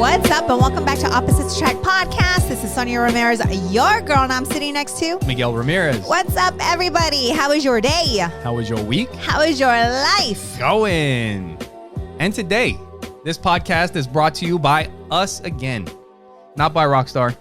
What's up, and welcome back to Opposites Attract Podcast. This is Sonja Ramirez, your girl, and I'm sitting next to Miguel Ramirez. What's up, everybody? How was your day? How was your week? How is your life? Going. And today, this podcast is brought to you by us again. Not by Rockstar.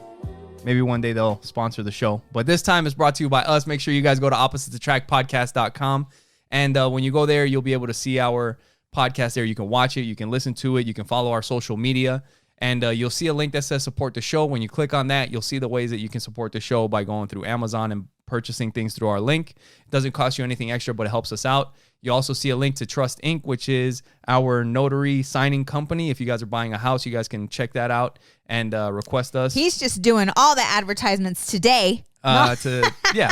Maybe one day they'll sponsor the show. But this time it's brought to you by us. Make sure you guys go to oppositesattractpodcast.com. And when you go there, you'll be able to see our podcast there. You can watch it. You can listen to it. You can follow our social media. And you'll see a link that says support the show. When you click on that, you'll see the ways that you can support the show by going through Amazon and purchasing things through our link. It doesn't cost you anything extra, but it helps us out. You also see a link to Trust Inc., which is our notary signing company. If you guys are buying a house, you guys can check that out and request us. He's just doing all the advertisements today.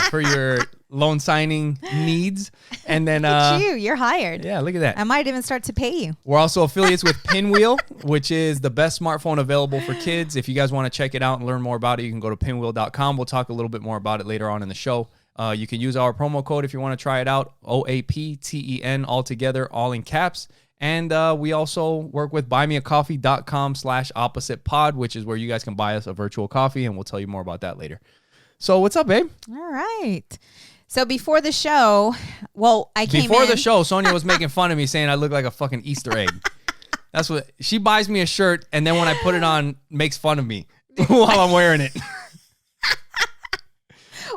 For your loan signing needs. And then look at you, you're hired. Yeah, look at that. I might even start to pay you. We're also affiliates with Pinwheel, which is the best smartphone available for kids. If you guys want to check it out and learn more about it, you can go to pinwheel.com. We'll talk a little bit more about it later on in the show. You can use our promo code if you want to try it out, OAPTEN, all together, all in caps. And we also work with buymeacoffee.com/oppositepod, which is where you guys can buy us a virtual coffee, and we'll tell you more about that later. So what's up, babe? All right. So before the show, Before the show, Sonja was making fun of me saying I look like a fucking Easter egg. That's what she buys me a shirt, and then when I put it on, makes fun of me while I'm wearing it.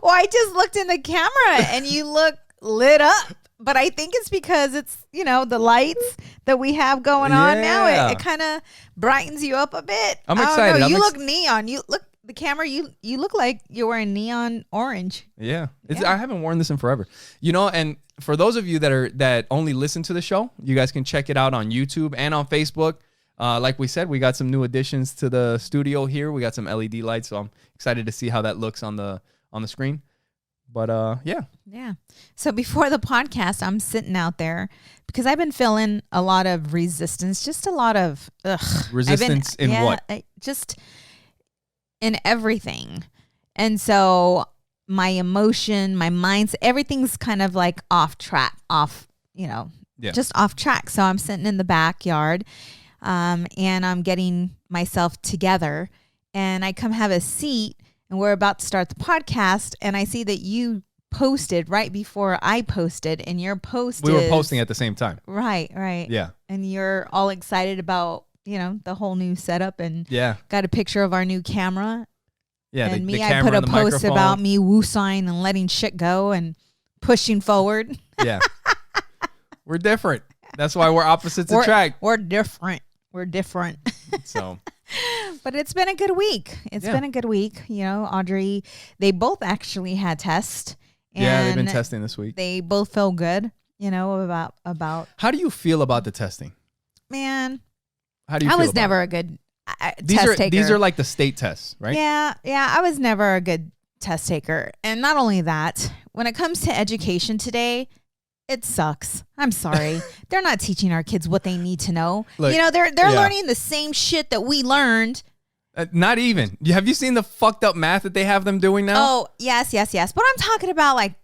Well, I just looked in the camera and you look lit up, but I think it's because it's, the lights that we have going on now. It kind of brightens you up a bit. I'm excited. You look neon. You look the camera. You look like you're wearing neon orange. Yeah. I haven't worn this in forever. And for those of you that only listen to the show, you guys can check it out on YouTube and on Facebook. Like we said, we got some new additions to the studio here. We got some LED lights, so I'm excited to see how that looks on the screen. But yeah. So before the podcast, I'm sitting out there because I've been feeling a lot of resistance, just a lot of resistance in what? Just in everything. And so my emotion, my mindset, everything's kind of like off track, just off track. So I'm sitting in the backyard and I'm getting myself together, and I come have a seat. And we're about to start the podcast, and I see that you posted right before I posted, and your post we were posting at the same time. Right. Yeah. And you're all excited about, the whole new setup, and got a picture of our new camera. Yeah, and the I put a post about me woo-sign and letting shit go and pushing forward. Yeah. We're different. That's why we're opposites attract. We're different. So... But it's been a good week. Audrey, they both actually had tests. And they've been testing this week. They both feel good, about. How do you feel about the testing? Man, how do you feel I was never a good test taker. These are like the state tests, right? Yeah. I was never a good test taker. And not only that, when it comes to education today, it sucks. I'm sorry. They're not teaching our kids what they need to know. Look, they're learning the same shit that we learned. Not even. Have you seen the fucked up math that they have them doing now? Oh, yes. But I'm talking about like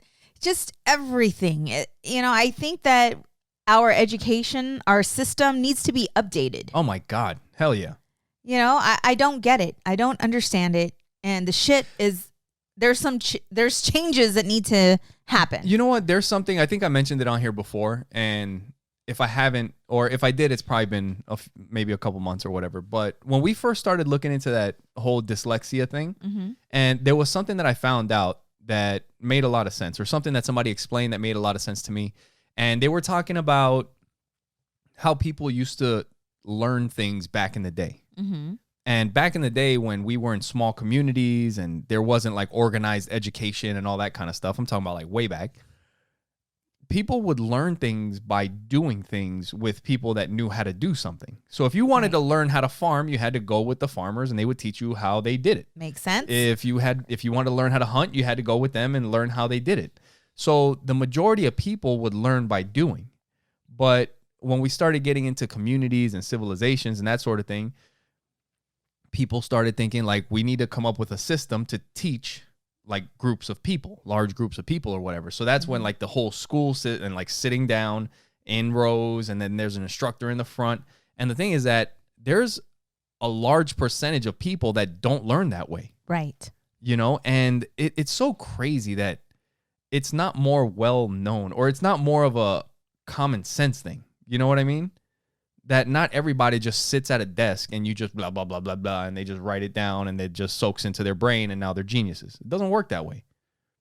just everything. I think that our education, our system needs to be updated. Oh my God. Hell yeah. I don't get it. I don't understand it. And the shit is, there's changes that need to happen. You know what? There's something, I think I mentioned it on here before, and if I haven't, or if I did, it's probably been maybe a couple months or whatever. But when we first started looking into that whole dyslexia thing, and there was something that I found out that made a lot of sense, or something that somebody explained that made a lot of sense to me. And they were talking about how people used to learn things back in the day. And back in the day when we were in small communities and there wasn't like organized education and all that kind of stuff, I'm talking about like way back, people would learn things by doing things with people that knew how to do something. So if you wanted to learn how to farm, you had to go with the farmers and they would teach you how they did it. Makes sense. If you wanted to learn how to hunt, you had to go with them and learn how they did it. So the majority of people would learn by doing. But when we started getting into communities and civilizations and that sort of thing, people started thinking like we need to come up with a system to teach like groups of people, large groups of people or whatever. So that's when like the whole school sit and like sitting down in rows, and then there's an instructor in the front. And the thing is that there's a large percentage of people that don't learn that way. Right. You know, and it's so crazy that it's not more well known, or it's not more of a common sense thing. You know what I mean? That not everybody just sits at a desk and you just blah, blah, blah, blah, blah, and they just write it down and it just soaks into their brain and now they're geniuses. It doesn't work that way.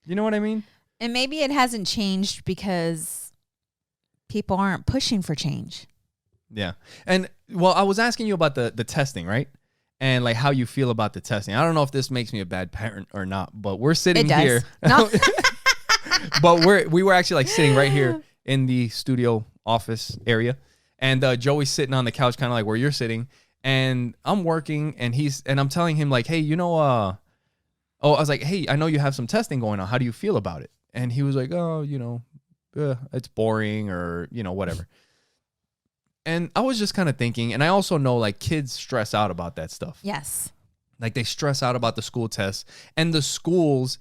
You know what I mean? And maybe it hasn't changed because people aren't pushing for change. Yeah. And well, I was asking you about the testing, right? And like how you feel about the testing. I don't know if this makes me a bad parent or not, but we're sitting here. No. But we were actually like sitting right here in the studio office area. And Joey's sitting on the couch kind of like where you're sitting. And I'm working and I'm telling him like, hey, I was like, hey, I know you have some testing going on. How do you feel about it? And he was like, oh, it's boring or, whatever. And I was just kind of thinking, and I also know like kids stress out about that stuff. Yes. Like they stress out about the school tests, and the schools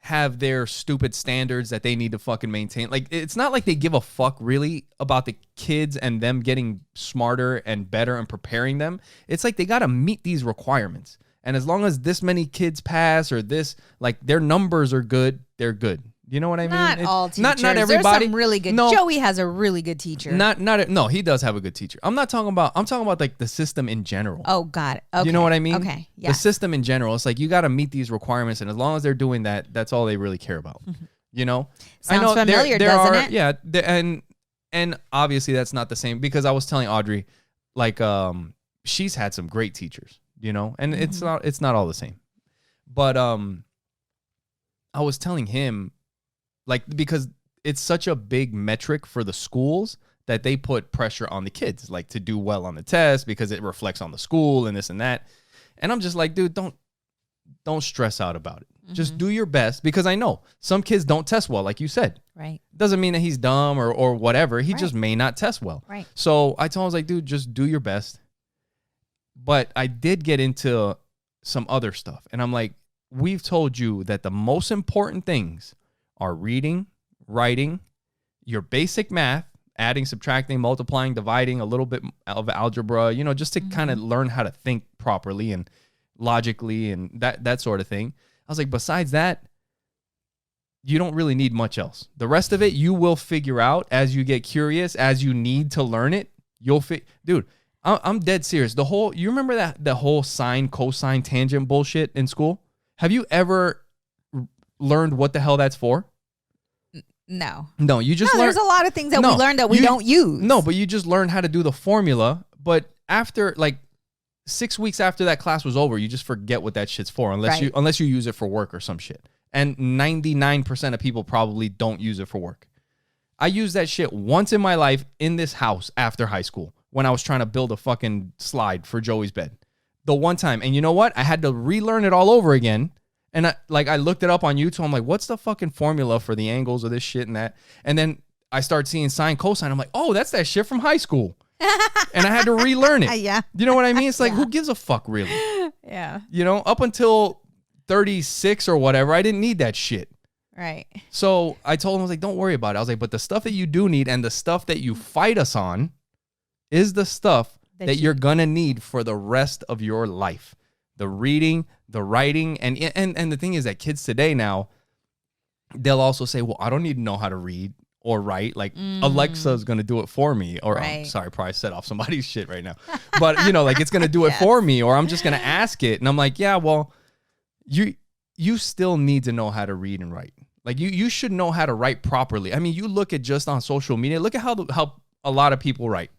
have their stupid standards that they need to fucking maintain. Like it's not like they give a fuck really about the kids and them getting smarter and better and preparing them. It's like they got to meet these requirements. And as long as this many kids pass or this, like their numbers are good, they're good. You know what I mean? Not all teachers. Not everybody. There's some really good. No, Joey has a really good teacher. No, he does have a good teacher. I'm talking about like the system in general. Oh, got it. Okay. You know what I mean? Okay. Yeah. The system in general. It's like you got to meet these requirements, and as long as they're doing that, that's all they really care about. Mm-hmm. You know? Sounds familiar, doesn't it? Yeah. And obviously that's not the same, because I was telling Audrey, like, she's had some great teachers, and mm-hmm. it's not all the same. But I was telling him, like, because it's such a big metric for the schools that they put pressure on the kids, like to do well on the test because it reflects on the school and this and that. And I'm just like, dude, don't stress out about it. Mm-hmm. Just do your best, because I know some kids don't test well, like you said. Right. Doesn't mean that he's dumb or whatever. He just may not test well. Right. So I told him, I was like, dude, just do your best. But I did get into some other stuff. And I'm like, we've told you that the most important things are reading, writing, your basic math, adding, subtracting, multiplying, dividing, a little bit of algebra, just to mm-hmm. kind of learn how to think properly and logically and that sort of thing. I was like, besides that, you don't really need much else. The rest of it, you will figure out as you get curious, as you need to learn it. Dude, I'm dead serious. You remember the whole sine, cosine, tangent bullshit in school? Have you ever learned what the hell that's for? No, you just learn. There's a lot of things that we learned that we don't use. No, but you just learn how to do the formula. But after like 6 weeks after that class was over, you just forget what that shit's for, unless you use it for work or some shit. And 99% of people probably don't use it for work. I used that shit once in my life in this house after high school when I was trying to build a fucking slide for Joey's bed. The one time. And you know what? I had to relearn it all over again. And I looked it up on YouTube. I'm like, what's the fucking formula for the angles of this shit and that? And then I start seeing sine, cosine. I'm like, oh, that's that shit from high school. And I had to relearn it. Yeah. You know what I mean? It's like, who gives a fuck, really? Yeah. Up until 36 or whatever, I didn't need that shit. Right. So I told him, I was like, don't worry about it. I was like, but the stuff that you do need and the stuff that you fight us on is the stuff that you're going to need for the rest of your life. The reading, the writing, and the thing is that kids today now, they'll also say, well, I don't need to know how to read or write. Like Alexa's going to do it for me. Or I'm sorry, probably set off somebody's shit right now. But, like it's going to do it for me, or I'm just going to ask it. And I'm like, yeah, well, you still need to know how to read and write. Like you should know how to write properly. I mean, you look at just on social media, look at how a lot of people write.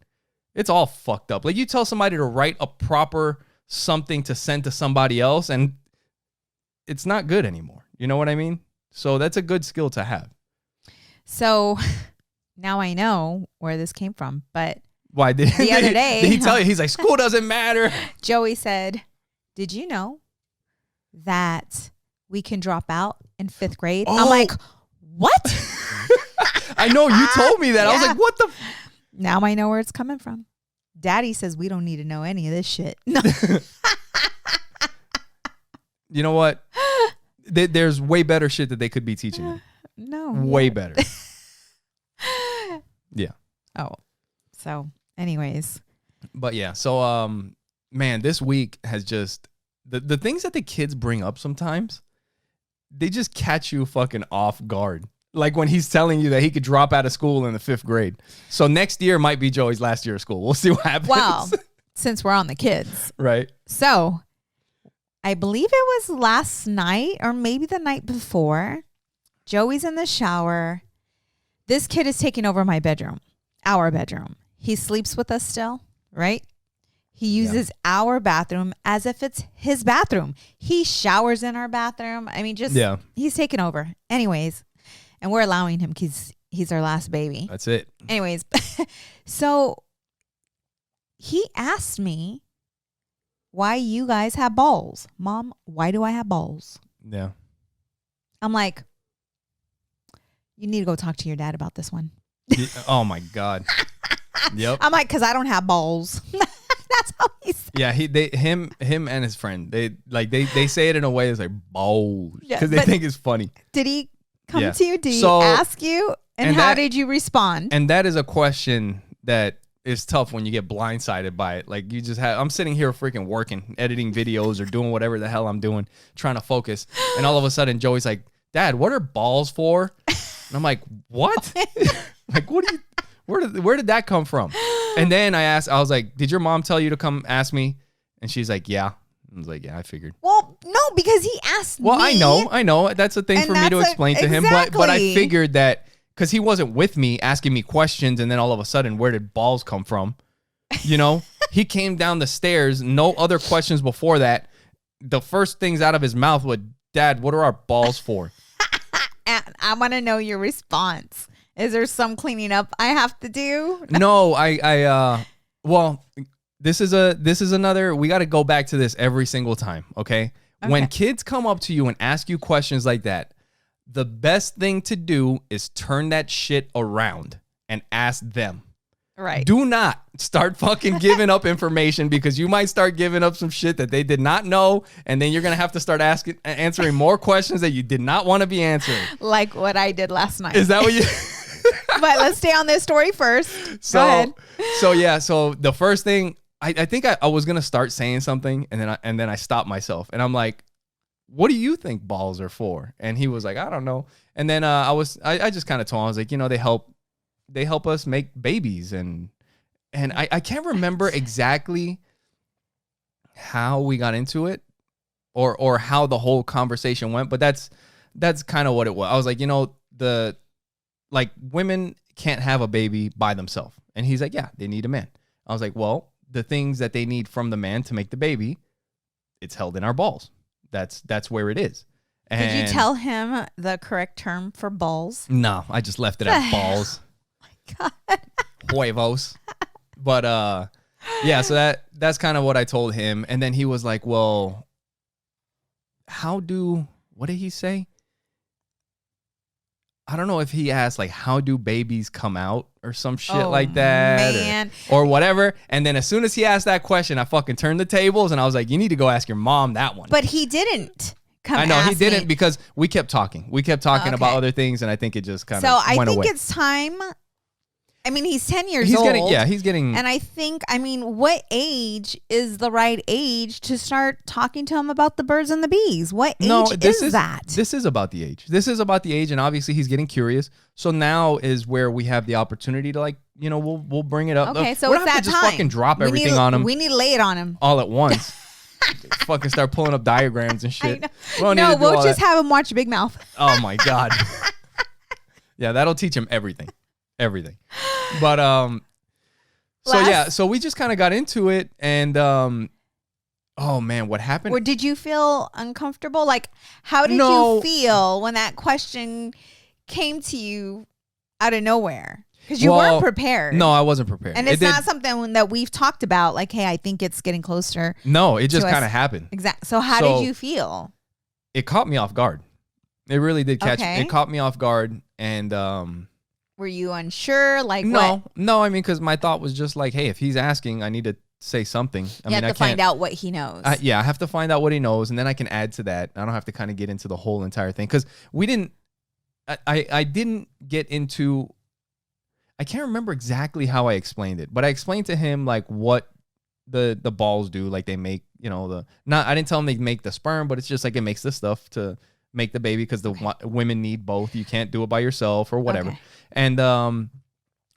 It's all fucked up. Like you tell somebody to write a proper something to send to somebody else, and it's not good anymore. You know what I mean? So that's a good skill to have. So now I know where this came from, but why the other day did he tell you? He's like, school doesn't matter. Joey said, did you know that we can drop out in 5th grade? Oh. I'm like, what? I know, you told me that. Yeah. I was like, what the? Now I know where it's coming from. Daddy says we don't need to know any of this shit. No. You know what? There's way better shit that they could be teaching them. No. Way better. Yeah. Oh. So, anyways. But yeah. So, man, this week has just the things that the kids bring up sometimes, they just catch you fucking off guard. Like when he's telling you that he could drop out of school in the 5th grade. So next year might be Joey's last year of school. We'll see what happens. Well, since we're on the kids. Right. So I believe it was last night or maybe the night before. Joey's in the shower. This kid is taking over my bedroom, our bedroom. He sleeps with us still, right? He uses our bathroom as if it's his bathroom. He showers in our bathroom. I mean, he's taking over. Anyways, and we're allowing him because he's our last baby. That's it. Anyways, so he asked me why you guys have balls. Mom, why do I have balls? Yeah. I'm like, you need to go talk to your dad about this one. Oh, my God. Yep. I'm like, because I don't have balls. That's how he said. Yeah, him and his friend, they say it in a way that's like balls because they think it's funny. Did he come to you? Did he ask you? And how did you respond? And that is a question that is tough when you get blindsided by it. Like you just I'm sitting here freaking working, editing videos or doing whatever the hell I'm doing, trying to focus. And all of a sudden Joey's like, Dad, what are balls for? And I'm like, what? Like, what do you... Where did that come from? And then I was like, did your mom tell you to come ask me? And she's like, yeah. I was like, yeah, I figured. Well, no, because he asked me. Well, I know. That's a thing for me to explain to him. But I figured that because he wasn't with me asking me questions and then all of a sudden, where did balls come from? You know, he came down the stairs, no other questions before that. The first things out of his mouth was, Dad, what are our balls for? And I want to know your response. Is there some cleaning up I have to do? No, well, this is another, we got to go back to this every single time. Okay. When kids come up to you and ask you questions like that, the best thing to do is turn that shit around and ask them. Right. Do not start fucking giving up information because you might start giving up some shit that they did not know. And then you're going to have to start answering more questions that you did not want to be answering. Like what I did last night. Is that what you... But let's stay on this story first. Go ahead. So the first thing, I think I was gonna start saying something, and then I stopped myself, and I'm like, "What do you think balls are for?" And he was like, "I don't know." And then I just kind of told him, I was like, they help us make babies, and I can't remember exactly how we got into it, or how the whole conversation went, but that's kind of what it was. I was like, like women can't have a baby by themselves. And he's like, yeah, they need a man. I was like, well, the things that they need from the man to make the baby, it's held in our balls. That's where it is. And did you tell him the correct term for balls? No, I just left it at balls. Oh my God. Huevos. But yeah, so that's kind of what I told him. And then he was like, well, what did he say? I don't know if he asked, like, how do babies come out or some shit like that, man. Or whatever. And then as soon as he asked that question, I fucking turned the tables and I was like, you need to go ask your mom that one. But he didn't come. I know he didn't because we kept talking. We kept talking about other things, and I think it just kind of went away. So I think it's time. I mean, he's 10 years old. He's getting. And I think, what age is the right age to start talking to him about the birds and the bees? What age is that? This is about the age. This is about the age, and obviously he's getting curious. So now is where we have the opportunity to, like, we'll bring it up. Okay, so it's that time. Just fucking drop everything on him. We need to lay it on him all at once. Fucking start pulling up diagrams and shit. We'll just have him watch Big Mouth. Oh my God. Yeah, that'll teach him everything. But so we just kind of got into it, and oh man, what happened? Or did you feel uncomfortable? Like, how did you feel when that question came to you out of nowhere? Because you weren't prepared. No, I wasn't prepared. And it's not something that we've talked about. Like, hey, I think it's getting closer. No, it just kind of happened. Exactly. So how did you feel? It caught me off guard. It really did catch me. It caught me off guard, and were you unsure? Like, no, I mean, because my thought was just like, hey, if he's asking, I need to say something. You have to find out what he knows. I have to find out what he knows, and then I can add to that. I don't have to kind of get into the whole entire thing, because I didn't get into. I can't remember exactly how I explained it, but I explained to him like what the balls do. Like they make, I didn't tell them they make the sperm, but it's just like it makes the stuff to make the baby because the women need both. You can't do it by yourself or whatever. Okay. And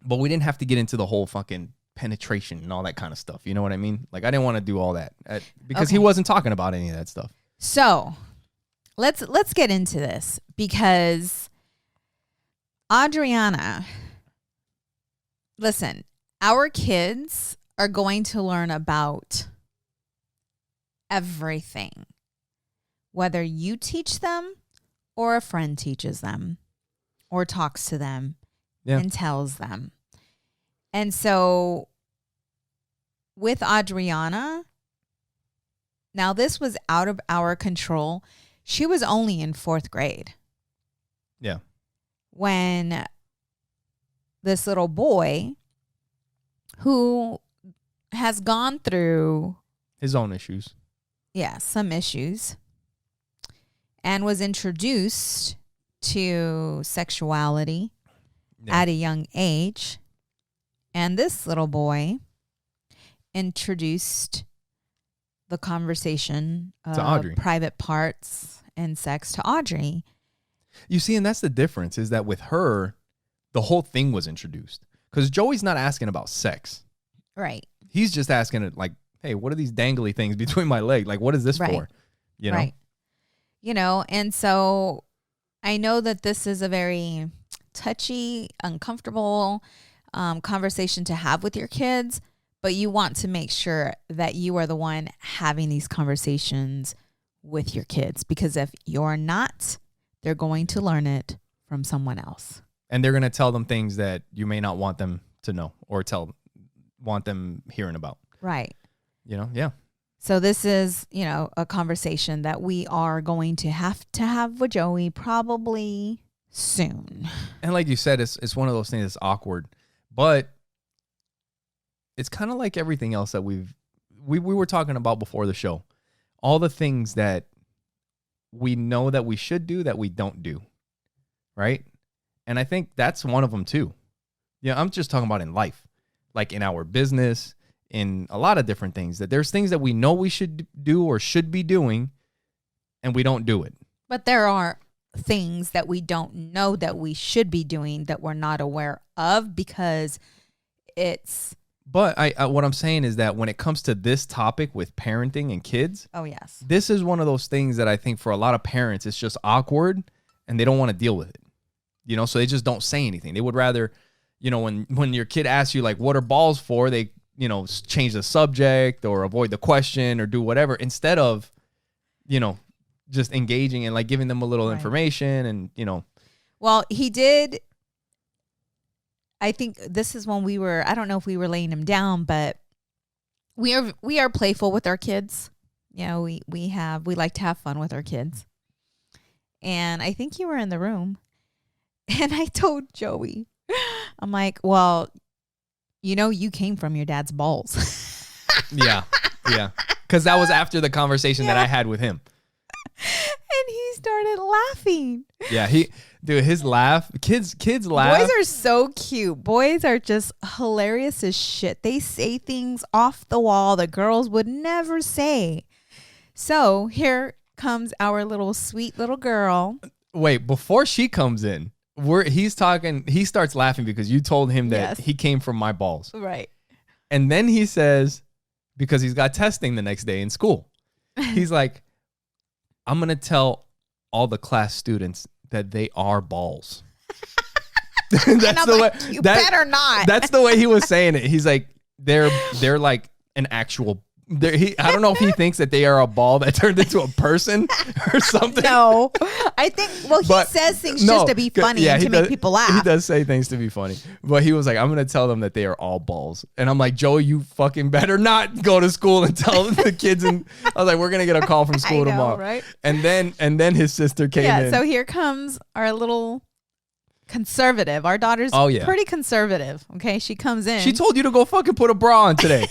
but we didn't have to get into the whole fucking penetration and all that kind of stuff. You know what I mean? Like I didn't want to do all that because he wasn't talking about any of that stuff. So let's get into this because Adriana, listen, our kids are going to learn about everything, whether you teach them or a friend teaches them or talks to them and tells them. And so with Adriana, now this was out of our control. She was only in 4th grade. Yeah. When this little boy who has gone through his own issues. Yeah, some issues. And was introduced to sexuality at a young age. And this little boy introduced the conversation of private parts and sex to Audrey. You see, and that's the difference is that with her, the whole thing was introduced. Because Joey's not asking about sex. Right. He's just asking it like, hey, what are these dangly things between my legs? Like, what is this for? You know? Right. And so I know that this is a very touchy, uncomfortable conversation to have with your kids, but you want to make sure that you are the one having these conversations with your kids, because if you're not, they're going to learn it from someone else. And they're going to tell them things that you may not want them to know or want them hearing about. Right. Yeah. So this is, a conversation that we are going to have with Joey probably soon. And like you said, it's one of those things that's awkward, but it's kind of like everything else that we were talking about before the show. All the things that we know that we should do that we don't do, right? And I think that's one of them too. I'm just talking about in life, like in our business, in a lot of different things, that there's things that we know we should do or should be doing and we don't do it. But there are things that we don't know that we should be doing that we're not aware of because it's... But what I'm saying is that when it comes to this topic with parenting and kids, oh yes, this is one of those things that I think for a lot of parents, it's just awkward and they don't want to deal with it. So they just don't say anything. They would rather, when your kid asks you like, what are balls for? They, change the subject or avoid the question or do whatever instead of, just engaging and like giving them a little information and, Well, he did. I think this is when I don't know if we were laying him down, but we are playful with our kids. We like to have fun with our kids. And I think you were in the room. And I told Joey, I'm like, well, you came from your dad's balls. Yeah. Because that was after the conversation that I had with him. And he started laughing. Yeah, his laugh, kids laugh. Boys are so cute. Boys are just hilarious as shit. They say things off the wall that girls would never say. So here comes our little sweet little girl. Wait, before she comes in, he's talking. He starts laughing because you told him that he came from my balls. Right. And then he says, because he's got testing the next day in school, he's like, I'm going to tell all the class students that they are balls. That's the way. You better not. That's the way he was saying it. He's like, they're like an actual. I don't know if he thinks that they are a ball that turned into a person or something. No, I think. Well, he says things just to be funny and to make people laugh. He does say things to be funny, but he was like, "I'm going to tell them that they are all balls," and I'm like, "Joey, you fucking better not go to school and tell the kids." And I was like, "We're going to get a call from school tomorrow." Right? And then his sister came in. Yeah. So here comes our little conservative. Our daughter's pretty conservative. Okay, she comes in. She told you to go fucking put a bra on today.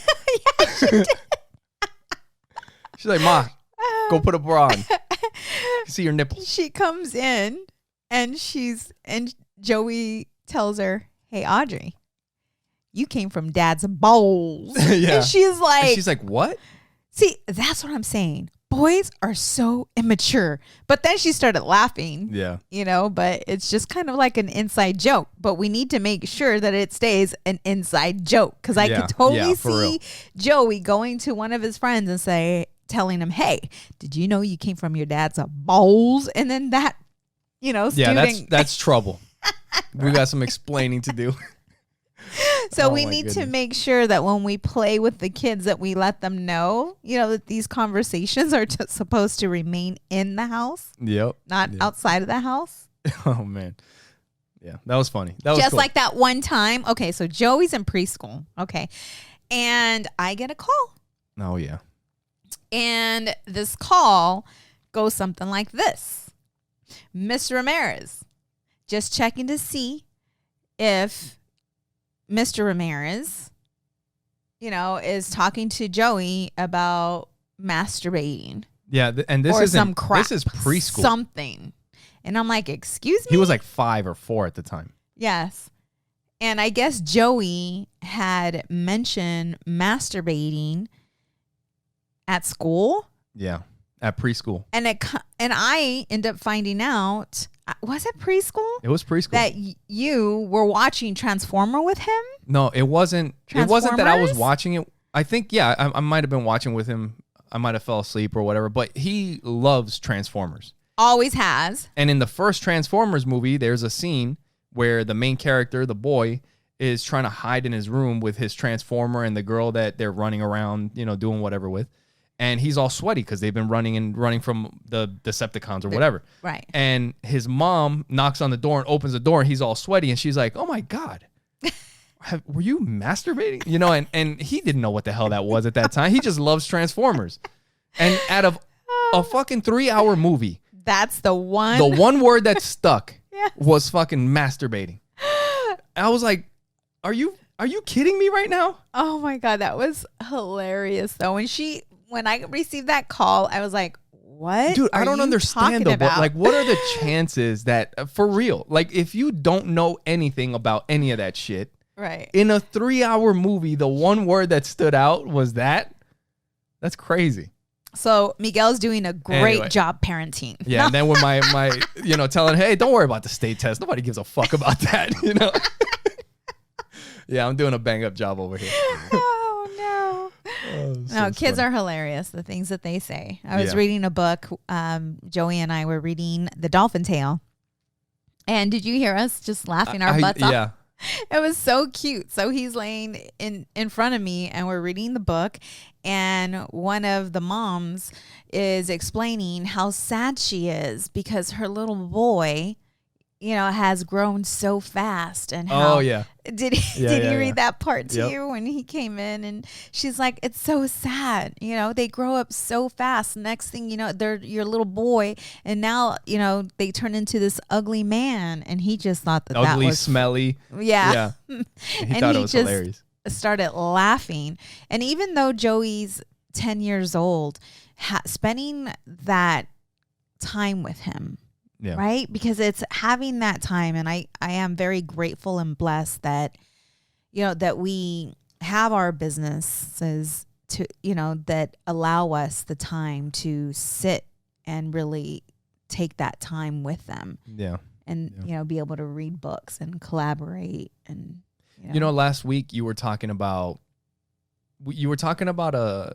Yeah, she did. She's like, Ma, go put a bra on. See your nipples. She comes in and Joey tells her, hey, Audrey, you came from dad's balls. Yeah. And she's like, what? See, that's what I'm saying. Boys are so immature. But then she started laughing. Yeah. But it's just kind of like an inside joke. But we need to make sure that it stays an inside joke. Because I could totally see Joey going to one of his friends and telling him, hey, did you know you came from your dad's balls? And then that, student. Yeah, that's trouble. We got some explaining to do. So we need to make sure that when we play with the kids that we let them know, that these conversations are supposed to remain in the house. Yep. Not outside of the house. Oh, man. Yeah, that was funny. That was just cool. like that one time. Okay, so Joey's in preschool. Okay. And I get a call. Oh, yeah. And this call goes something like this. Miss Ramirez, just checking to see if Mr. Ramirez, is talking to Joey about masturbating. Yeah, and this is some crap. This is preschool. Something. And I'm like, excuse me? He was like 5 or 4 at the time. Yes. And I guess Joey had mentioned masturbating at school. Yeah, at preschool. And I end up finding out, was it preschool? It was preschool. That you were watching Transformer with him? No, it wasn't. It wasn't that I was watching it. I think, I might have been watching with him. I might have fell asleep or whatever, but he loves Transformers. Always has. And in the first Transformers movie, there's a scene where the main character, the boy, is trying to hide in his room with his Transformer and the girl that they're running around, doing whatever with. And he's all sweaty because they've been running from the Decepticons or whatever. Right. And his mom knocks on the door and opens the door and he's all sweaty. And she's like, oh, my God. Were you masturbating? And he didn't know what the hell that was at that time. He just loves Transformers. And out of a fucking 3-hour movie, that's the one. The one word that stuck Yes. was fucking masturbating. I was like, are you kidding me right now? Oh, my God. That was hilarious, though. When I received that call, I was like, what? Dude, I don't understand though. But like, what are the chances that, for real, like if you don't know anything about any of that shit, right? In a 3-hour movie, the one word that stood out was that. That's crazy. So Miguel's doing a great job parenting. Yeah, and then when my telling, hey, don't worry about the state test. Nobody gives a fuck about that, Yeah, I'm doing a bang up job over here. Oh no. No, kids are hilarious. The things that they say. I was reading a book. Joey and I were reading The Dolphin Tale. And did you hear us just laughing our butts off? Yeah. It was so cute. So he's laying in front of me and we're reading the book. And one of the moms is explaining how sad she is because her little boy, has grown so fast. And how did he read that part to you when he came in? And she's like, it's so sad. They grow up so fast. Next thing you know, they're your little boy. And now, they turn into this ugly man. And he just thought that ugly, that was smelly. Yeah. He thought it was hilarious. Started laughing. And even though Joey's 10 years old, spending that time with him, right? Because it's having that time. And I am very grateful and blessed that, that we have our businesses to, that allow us the time to sit and really take that time with them. Yeah. And, be able to read books and collaborate and, last week you were talking about a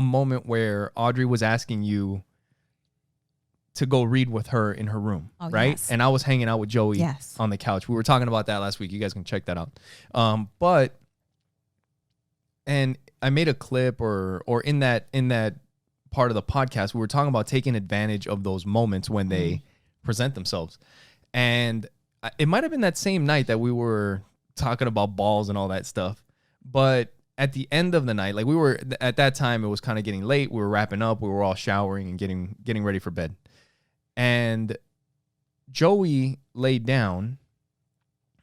moment where Audrey was asking you to go read with her in her room, right? Yes. And I was hanging out with Joey on the couch. We were talking about that last week. You guys can check that out. And I made a clip or in that part of the podcast, we were talking about taking advantage of those moments when they present themselves. And it might have been that same night that we were talking about balls and all that stuff. But at the end of the night, like we were at that time, it was kind of getting late. We were wrapping up. We were all showering and getting ready for bed. And Joey laid down.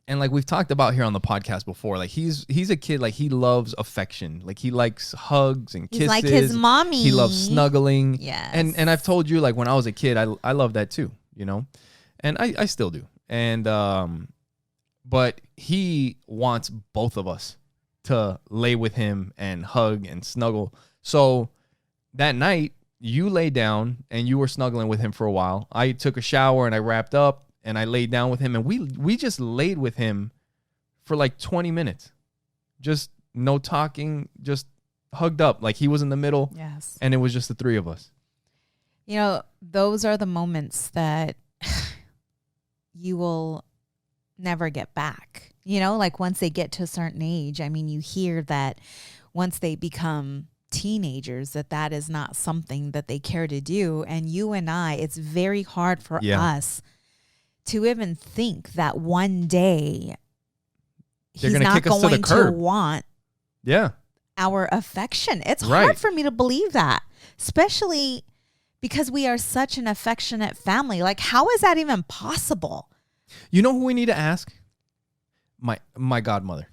And like we've talked about here on the podcast before, like he's a kid, like he loves affection. Like he likes hugs and kisses. He's like his mommy. He loves snuggling. Yes. And I've told you, like when I was a kid, I love that too, And I still do. And but he wants both of us to lay with him and hug and snuggle. So that night, you lay down and you were snuggling with him for a while. I took a shower and I wrapped up and I laid down with him, and we just laid with him for like 20 minutes. Just no talking, just hugged up like he was in the middle. Yes. And it was just the three of us. You know, those are the moments that you will never get back. You know, like once they get to a certain age, I mean, you hear that once they become teenagers, that is not something that they care to do. And you and I, it's very hard for us to even think that one day he's not going to want our affection. It's hard for me to believe that, especially because we are such an affectionate family. Like, how is that even possible? You know who we need to ask? My godmother.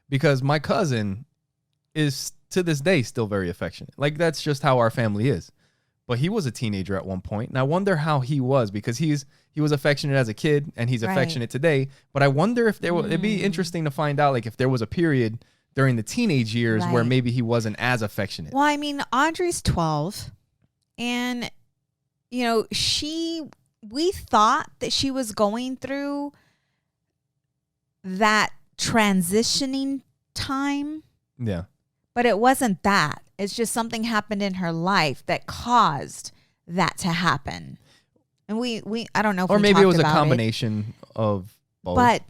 Because my cousin is to this day still very affectionate. Like, that's just how our family is. But he was a teenager at one point, and I wonder how he was, because he was affectionate as a kid and he's affectionate today. But I wonder if it'd be interesting to find out, like, if there was a period during the teenage years where maybe he wasn't as affectionate. Well, I mean, Audrey's 12, and you know, we thought that she was going through that transitioning time. Yeah. But it wasn't that. It's just something happened in her life that caused that to happen. And we I don't know if or we maybe it was a about combination of both. But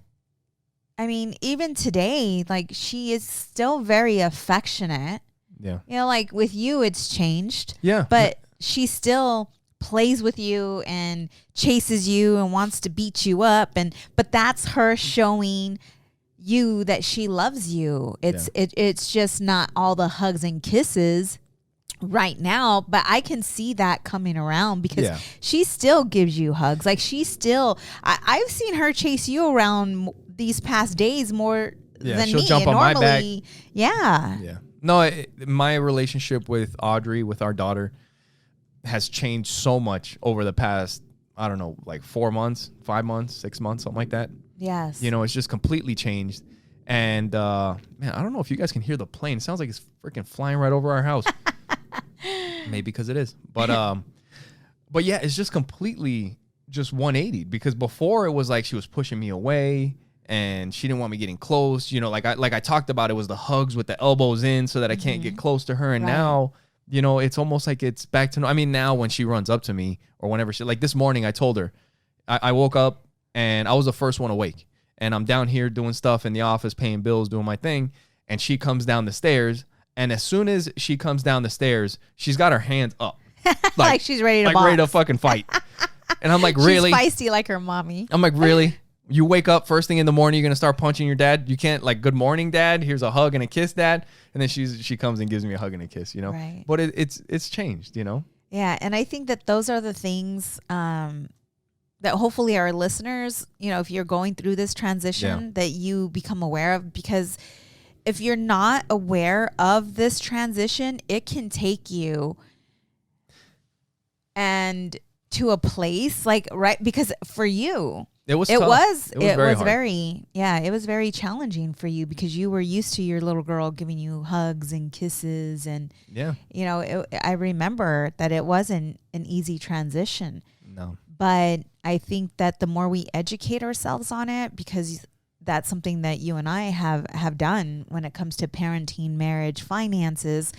I mean, even today, like, she is still very affectionate. Yeah. You know, like with you, it's changed. Yeah. But she still plays with you and chases you and wants to beat you up. But that's her showing you that she loves you. It's just not all the hugs and kisses right now, but I can see that coming around, because she still gives you hugs. Like, she still, I've seen her chase you around these past days more than she'll me. Jump and on normally, my back. Yeah. No, my relationship with Audrey, with our daughter, has changed so much over the past, I don't know, like 4 months, 5 months, 6 months, something like that. Yes. You know, it's just completely changed. And man, I don't know if you guys can hear the plane. It sounds like it's freaking flying right over our house. Maybe because it is. But yeah, it's just completely just 180, because before it was like she was pushing me away and she didn't want me getting close. You know, like I talked about, it was the hugs with the elbows in so that I can't get close to her. And now, you know, it's almost like it's back to, I mean, now when she runs up to me or whenever she, like this morning, I told her, I woke up and I was the first one awake. And I'm down here doing stuff in the office, paying bills, doing my thing. And she comes down the stairs. And as soon as she comes down the stairs, she's got her hands up. Like she's ready to box. Ready to fucking fight. And I'm like, really? She's feisty like her mommy. I'm like, really? You wake up first thing in the morning, you're going to start punching your dad? You can't, like, good morning, dad. Here's a hug and a kiss, dad. And then she comes and gives me a hug and a kiss, you know? Right. But it's changed, you know? Yeah. And I think that those are the things that hopefully our listeners, you know, if you're going through this transition, that you become aware of. Because if you're not aware of this transition, it can take you and to a place like, because for you, it was very challenging for you, because you were used to your little girl giving you hugs and kisses. And, you know, I remember that it wasn't an easy transition. No. But I think that the more we educate ourselves on it, because that's something that you and I have done when it comes to parenting, marriage, finances,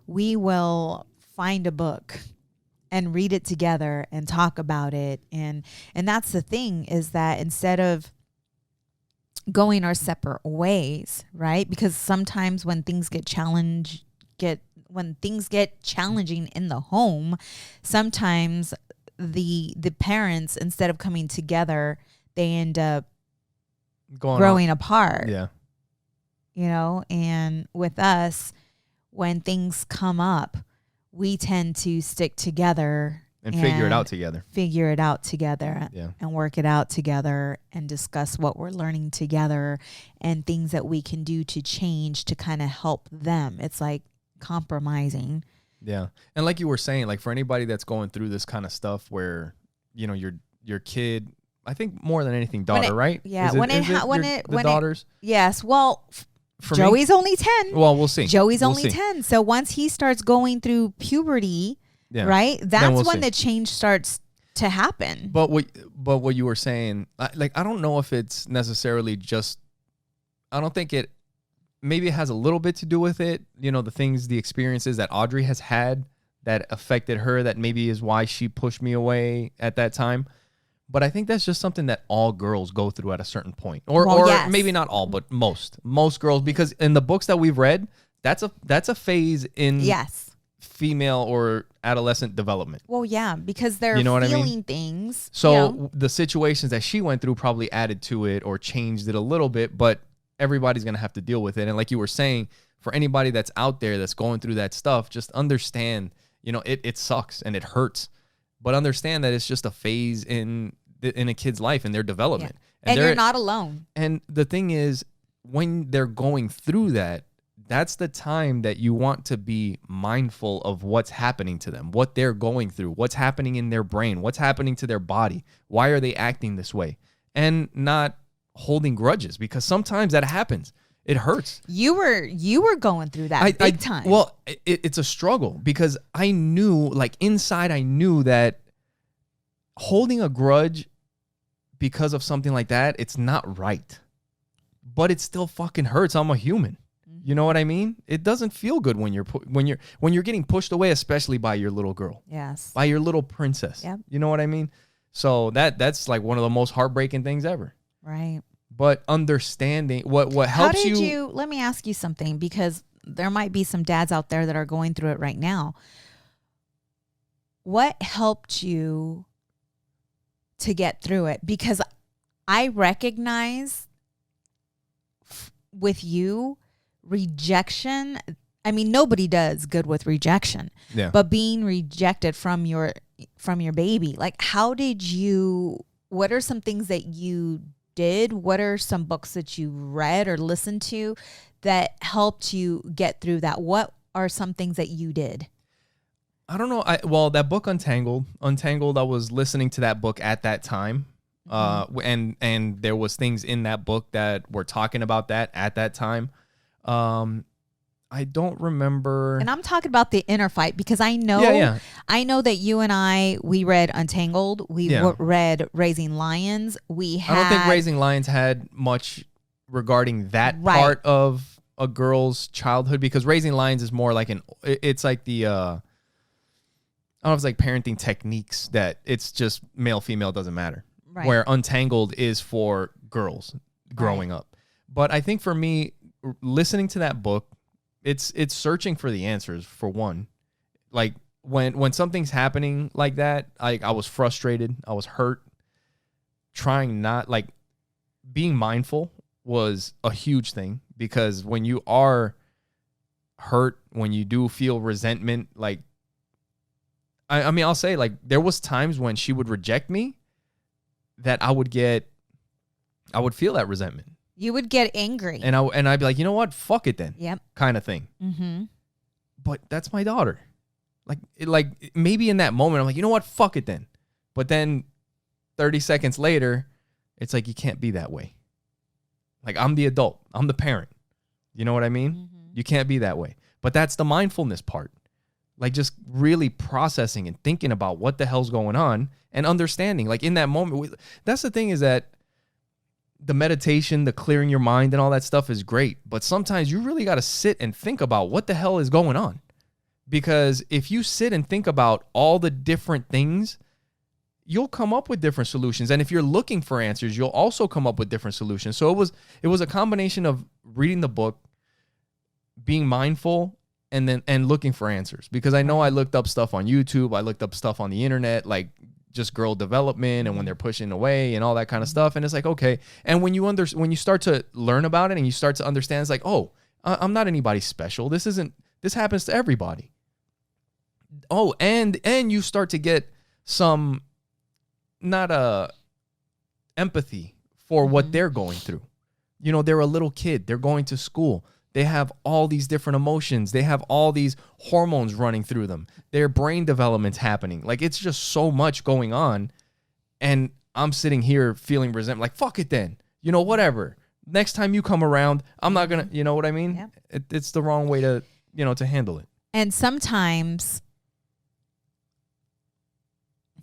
we will find a book and read it together and talk about it. And that's the thing, is that instead of going our separate ways, right? Because sometimes when things get challenging in the home, sometimes the parents, instead of coming together, they end up growing apart. Yeah. You know, and with us, when things come up, we tend to stick together and figure it out together. And work it out together and discuss what we're learning together and things that we can do to change to kind of help them. It's like compromising. Yeah. And like you were saying, like for anybody that's going through this kind of stuff where, you know, your kid I think more than anything, daughter, right? Yeah. The daughters. Yes. Well, For Joey's me? only 10. Well, we'll see. Joey's We'll only see. 10. So once he starts going through puberty, Yeah. right? That's Then we'll when see. the change starts to happen. But what you were saying, like, I don't know if it's necessarily just, I don't think it, maybe it has a little bit to do with it. You know, the experiences that Audrey has had that affected her, that maybe is why she pushed me away at that time. But I think that's just something that all girls go through at a certain point, or yes. maybe not all, but most girls, because in the books that we've read, that's a phase in female or adolescent development. Well, yeah, because they're feeling things. So the situations that she went through probably added to it or changed it a little bit, but everybody's going to have to deal with it. And like you were saying, for anybody that's out there that's going through that stuff, just understand, you know, it sucks and it hurts, but understand that it's just a phase in a kid's life and their development. Yeah. And you're not alone. And the thing is, when they're going through that, that's the time that you want to be mindful of what's happening to them, what they're going through, what's happening in their brain, what's happening to their body. Why are they acting this way? And not holding grudges, because sometimes that happens. It hurts. You were going through that big time. Well, it's a struggle, because I knew, like, inside I knew that holding a grudge because of something like that, it's not right. But it still fucking hurts. I'm a human. You know what I mean? It doesn't feel good when you're getting pushed away, especially by your little girl. Yes. By your little princess. Yep. You know what I mean? So that's like one of the most heartbreaking things ever. Right. But understanding what helps you. How did you, let me ask you something, because there might be some dads out there that are going through it right now. What helped you to get through it? Because I recognize with you, rejection. I mean, nobody does good with rejection. Yeah. But being rejected from your baby, like, what are some things that you did? What are some books that you read or listened to that helped you get through that? What are some things that you did? I don't know. That book Untangled, I was listening to that book at that time. And there was things in that book that were talking about that at that time. I don't remember. And I'm talking about the inner fight, because I know, I know that you and we read Untangled. We read Raising Lions. I don't think Raising Lions had much regarding that part of a girl's childhood, because Raising Lions is more like it's like the, I don't know if it's like parenting techniques that it's just male, female, doesn't matter. Right. Where Untangled is for girls growing up. But I think for me, listening to that book, it's searching for the answers, for one. Like when something's happening like that, I was frustrated, I was hurt, being mindful was a huge thing, because when you are hurt, when you do feel resentment, like, I mean, I'll say, like, there was times when she would reject me that I would feel that resentment. You would get angry. And I'd be like, you know what? Fuck it then. Yep. Kind of thing. Mm-hmm. But that's my daughter. Like maybe in that moment, I'm like, you know what? Fuck it then. But then 30 seconds later, it's like, you can't be that way. Like, I'm the adult. I'm the parent. You know what I mean? Mm-hmm. You can't be that way. But that's the mindfulness part. Like, just really processing and thinking about what the hell's going on and understanding. Like, in that moment, that's the thing, is that the meditation, the clearing your mind and all that stuff is great. But sometimes you really got to sit and think about what the hell is going on. Because if you sit and think about all the different things, you'll come up with different solutions. And if you're looking for answers, you'll also come up with different solutions. So it was a combination of reading the book, being mindful, and looking for answers. Because I know I looked up stuff on YouTube, I looked up stuff on the internet, like just girl development and when they're pushing away and all that kind of stuff. And it's like, okay. And when you start to learn about it and you start to understand, it's like, oh, I'm not anybody special. This happens to everybody. Oh, and you start to get some, not empathy for what they're going through. You know, they're a little kid. They're going to school. They have all these different emotions. They have all these hormones running through them. Their brain development's happening. Like, it's just so much going on. And I'm sitting here feeling resentment. Like, fuck it then. You know, whatever. Next time you come around, I'm not going to, you know what I mean? Yeah. It's the wrong way to, you know, to handle it. And sometimes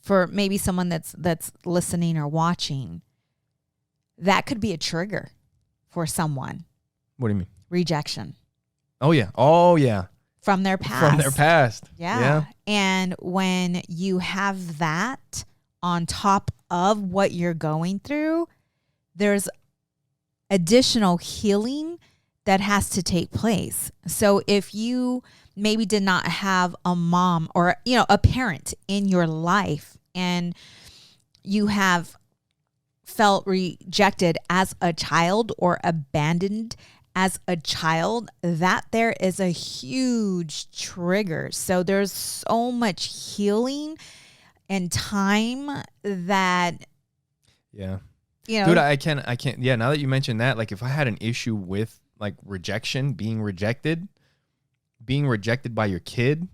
for maybe someone that's listening or watching, that could be a trigger for someone. What do you mean? Rejection. Oh, yeah. Oh, yeah. From their past. From their past. Yeah. And when you have that on top of what you're going through, there's additional healing that has to take place. So if you maybe did not have a mom or, you know, a parent in your life, and you have felt rejected as a child or abandoned as a child, that there is a huge trigger. So there's so much healing and time that, yeah, you know, dude, I can't. Yeah. Now that you mentioned that, like if I had an issue with like rejection, being rejected by your kid,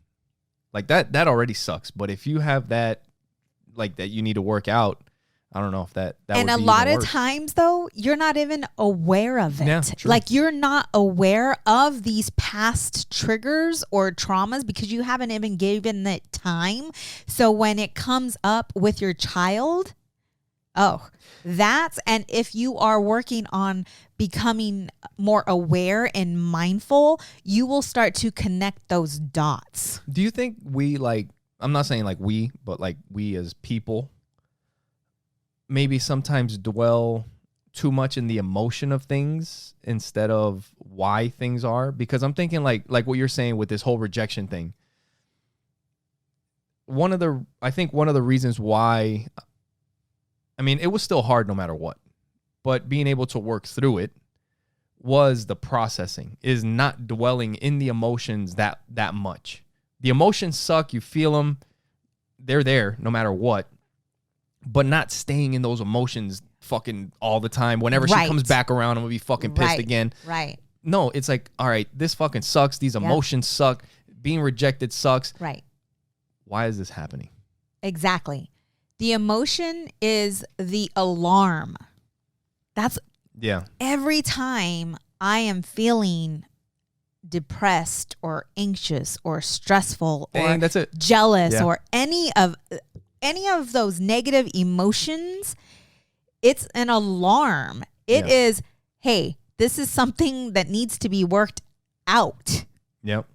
like that already sucks. But if you have that, like that you need to work out, I don't know if that and would a be lot even of worse. times though, you're not even aware of it. Yeah, true. Like you're not aware of these past triggers or traumas because you haven't even given it time. So when it comes up with your child, and if you are working on becoming more aware and mindful, you will start to connect those dots. Do you think we, like, I'm not saying like we, but like we as people maybe sometimes dwell too much in the emotion of things instead of why things are? Because I'm thinking like what you're saying with this whole rejection thing. I think one of the reasons why, I mean, it was still hard no matter what, but being able to work through it was the processing, is not dwelling in the emotions that much. The emotions suck. You feel them. They're there no matter what, but not staying in those emotions fucking all the time. Whenever she comes back around, I'm going to be fucking pissed again. Right. No, it's like, all right, this fucking sucks. These emotions suck. Being rejected sucks. Right. Why is this happening? Exactly. The emotion is the alarm. That's every time I am feeling depressed or anxious or stressful or that's it. Jealous or any of those negative emotions, it's an alarm. It is, hey, this is something that needs to be worked out. Yep.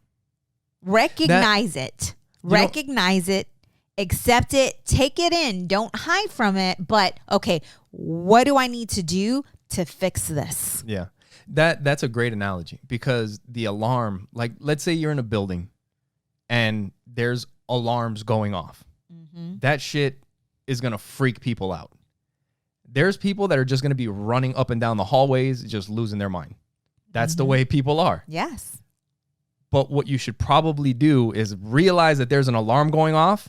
Recognize it. Recognize it. Accept it. Take it in. Don't hide from it. But, okay, what do I need to do to fix this? Yeah. That's a great analogy, because the alarm, like let's say you're in a building and there's alarms going off. Mm-hmm. That shit is going to freak people out. There's people that are just going to be running up and down the hallways, just losing their mind. That's the way people are. Yes. But what you should probably do is realize that there's an alarm going off.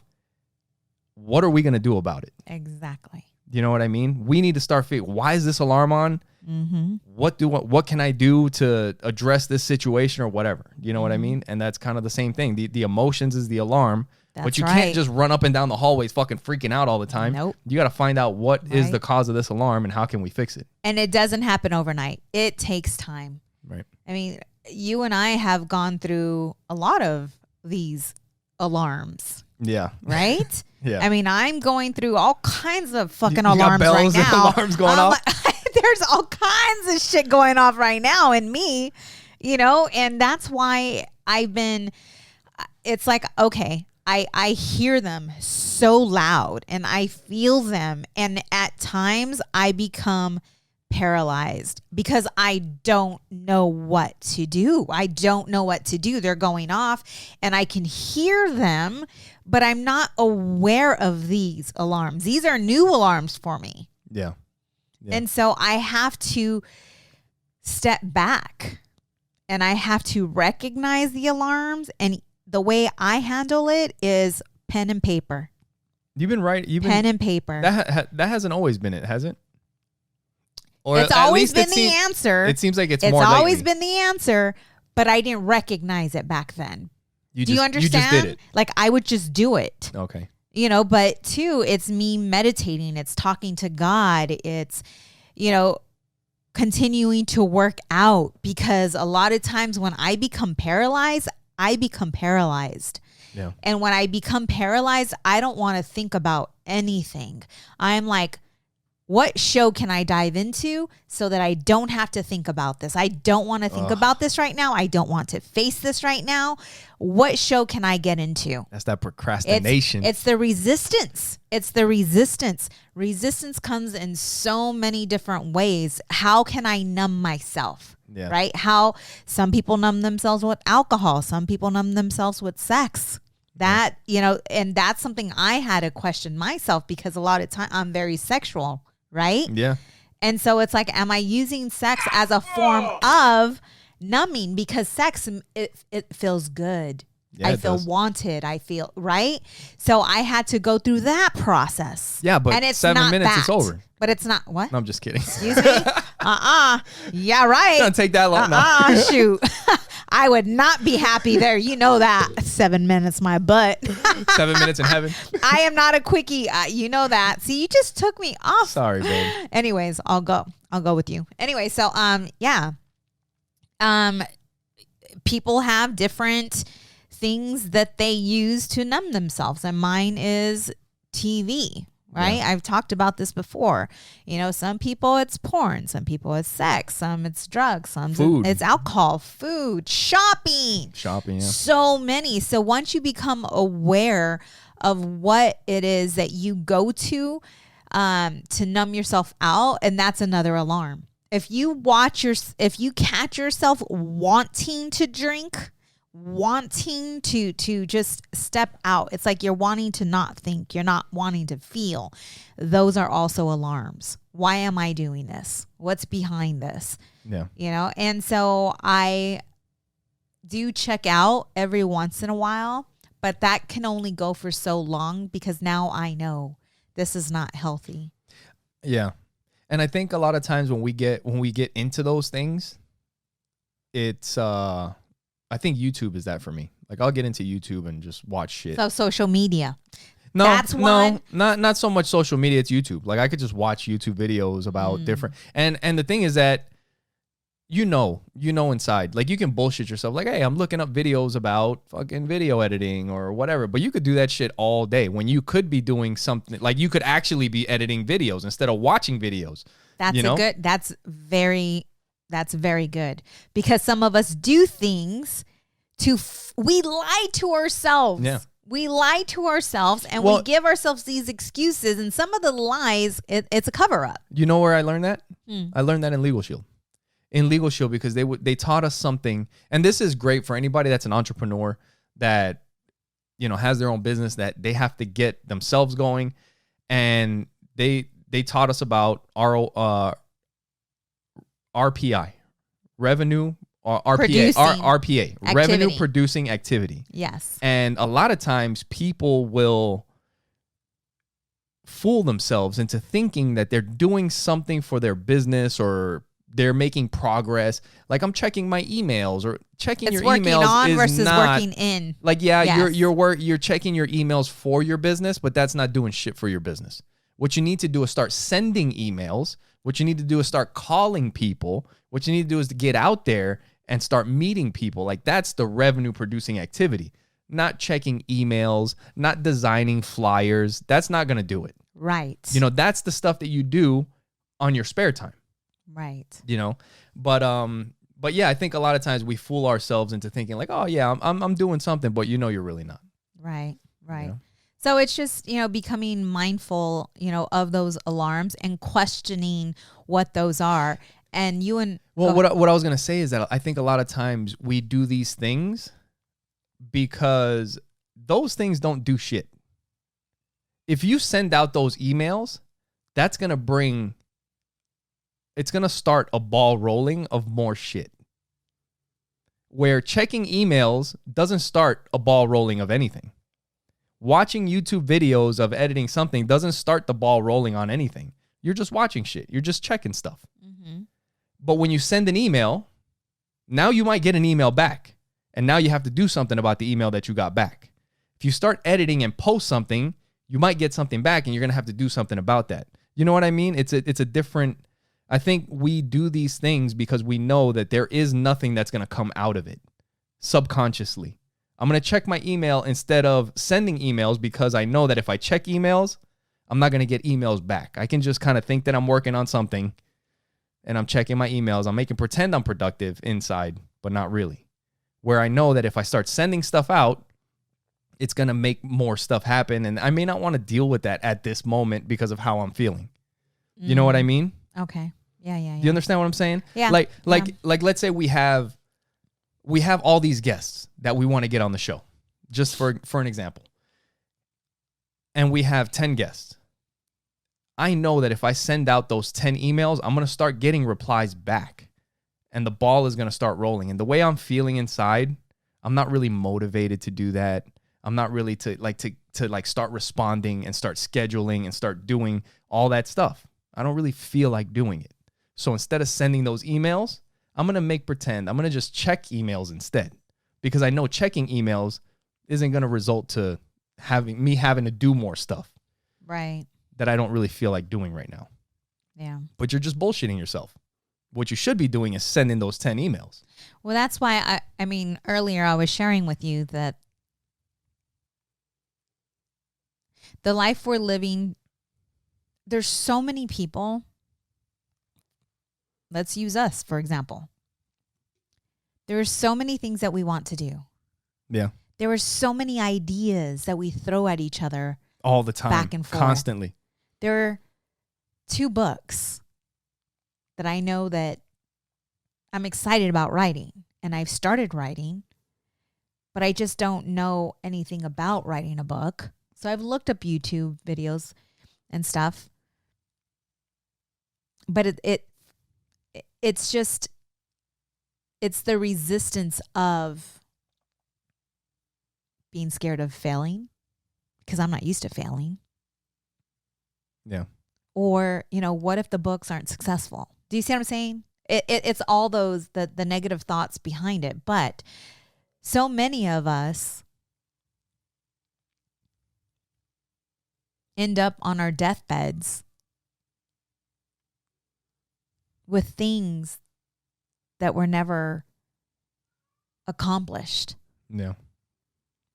What are we going to do about it? Exactly. You know what I mean? We need to start figuring, why is this alarm on? Mm-hmm. What can I do to address this situation or whatever? You know what I mean? And that's kind of the same thing. The emotions is the alarm, but you can't just run up and down the hallways fucking freaking out all the time. Nope. You got to find out what is the cause of this alarm and how can we fix it? And it doesn't happen overnight. It takes time. Right. I mean, you and I have gone through a lot of these alarms. Yeah. Right? Yeah. I mean, I'm going through all kinds of fucking alarms right now. Alarms going off. There's all kinds of shit going off right now in me, you know, and that's why it's like, okay, I hear them so loud and I feel them. And at times I become paralyzed because I don't know what to do. They're going off and I can hear them, but I'm not aware of these alarms. These are new alarms for me. Yeah. And so I have to step back and I have to recognize the alarms. And the way I handle it is pen and paper. You've been right. Pen and paper. That hasn't always been it, has it? Or it's always been the answer. It seems like it's more always lately. been the answer, but I didn't recognize it back then. Do you understand? You just did it. Like I would just do it. Okay. But two, it's me meditating. It's talking to God. It's, continuing to work out, because a lot of times when I become paralyzed, I become paralyzed. Yeah. And when I become paralyzed, I don't want to think about anything. I'm like, what show can I dive into so that I don't have to think about this? I don't want to think about this right now. I don't want to face this right now. What show can I get into? That's that procrastination. It's the resistance. It's the resistance. Resistance comes in so many different ways. How can I numb myself? Yeah. Right? How some people numb themselves with alcohol. Some people numb themselves with sex. That, and that's something I had to question myself, because a lot of time I'm very sexual. Right? Yeah. And so it's like, am I using sex as a form of numbing? Because sex, it feels good. Yeah, I feel wanted. I feel, right? So I had to go through that process. Yeah, but and it's 7 minutes, that. it's over. But it's not, what? No, I'm just kidding. Excuse me? Yeah, right. It's gonna take that long. Shoot. I would not be happy there. You know that. 7 minutes, my butt. 7 minutes in heaven. I am not a quickie. You know that. See, you just took me off. Sorry, babe. Anyways, I'll go with you. Anyway, so yeah. People have different things that they use to numb themselves, and mine is TV. Right? Yeah. I've talked about this before. Some people it's porn, some people it's sex, some it's drugs, some it's alcohol, food, shopping. Yeah. So many. So once you become aware of what it is that you go to numb yourself out, and that's another alarm. If you catch yourself wanting to drink, wanting to just step out, it's like you're wanting to not think, you're not wanting to feel. Those are also alarms. Why am I doing this? What's behind this? Yeah. And so I do check out every once in a while, but that can only go for so long, because now I know this is not healthy. Yeah. And I think a lot of times when we get into those things, it's I think YouTube is that for me. Like, I'll get into YouTube and just watch shit. So social media. No, that's one. Not so much social media. It's YouTube. Like, I could just watch YouTube videos about different. And the thing is that you know inside, like, you can bullshit yourself. Like, hey, I'm looking up videos about fucking video editing or whatever. But you could do that shit all day when you could be doing something. Like, you could actually be editing videos instead of watching videos. That's very good, because some of us do things we lie to ourselves. Yeah. We lie to ourselves, and we give ourselves these excuses, and some of the lies, it's a cover up. You know where I learned that? I learned that in Legal Shield. Because they taught us something, and this is great for anybody that's an entrepreneur that has their own business, that they have to get themselves going, and they taught us about our RPI, revenue, RPA, revenue producing activity. Yes. And a lot of times people will fool themselves into thinking that they're doing something for their business, or they're making progress. Like, I'm checking my emails, or checking your emails working on is versus not working in. Like, yeah, yes. you're checking your emails for your business, but that's not doing shit for your business. What you need to do is start sending emails. What you need to do is start calling people. What you need to do is to get out there and start meeting people. Like, that's the revenue producing activity. Not checking emails, not designing flyers. That's not going to do it. Right. That's the stuff that you do on your spare time. Right. But yeah, I think a lot of times we fool ourselves into thinking like, oh yeah, I'm doing something, but you're really not. Right. So it's just, becoming mindful, of those alarms and questioning what those are. And what I was going to say is that I think a lot of times we do these things because those things don't do shit. If you send out those emails, it's going to start a ball rolling of more shit. Where checking emails doesn't start a ball rolling of anything. Watching YouTube videos of editing something doesn't start the ball rolling on anything. You're just watching shit. You're just checking stuff. Mm-hmm. But when you send an email, now you might get an email back. And now you have to do something about the email that you got back. If you start editing and post something, you might get something back and you're going to have to do something about that. You know what I mean? It's a different, I think we do these things because we know that there is nothing that's going to come out of it subconsciously. I'm going to check my email instead of sending emails because I know that if I check emails, I'm not going to get emails back. I can just kind of think that I'm working on something and I'm checking my emails. I'm making pretend I'm productive inside, but not really. Where I know that if I start sending stuff out, it's going to make more stuff happen. And I may not want to deal with that at this moment because of how I'm feeling. You know what I mean? Okay. Yeah. Do you understand what I'm saying? Yeah. Like let's say we have all these guests that we want to get on the show, just for an example. And we have 10 guests. I know that if I send out those 10 emails, I'm going to start getting replies back. And the ball is going to start rolling. And the way I'm feeling inside, I'm not really motivated to do that. I'm not really to start responding and start scheduling and start doing all that stuff. I don't really feel like doing it. So instead of sending those emails, I'm going to make pretend. I'm going to just check emails instead, because I know checking emails isn't going to result to having to do more stuff. Right. That I don't really feel like doing right now. Yeah. But you're just bullshitting yourself. What you should be doing is sending those 10 emails. Well, that's why I mean, earlier I was sharing with you that the life we're living, there's so many people. Let's use us, for example. There are so many things that we want to do. Yeah. There are so many ideas that we throw at each other all the time, back and forth. Constantly. There are 2 books that I know that I'm excited about writing, and I've started writing, but I just don't know anything about writing a book. So I've looked up YouTube videos and stuff, but it's the resistance of being scared of failing, because I'm not used to failing. Yeah. Or, what if the books aren't successful? Do you see what I'm saying? It's all those, the negative thoughts behind it. But so many of us end up on our deathbeds with things that were never accomplished. Yeah.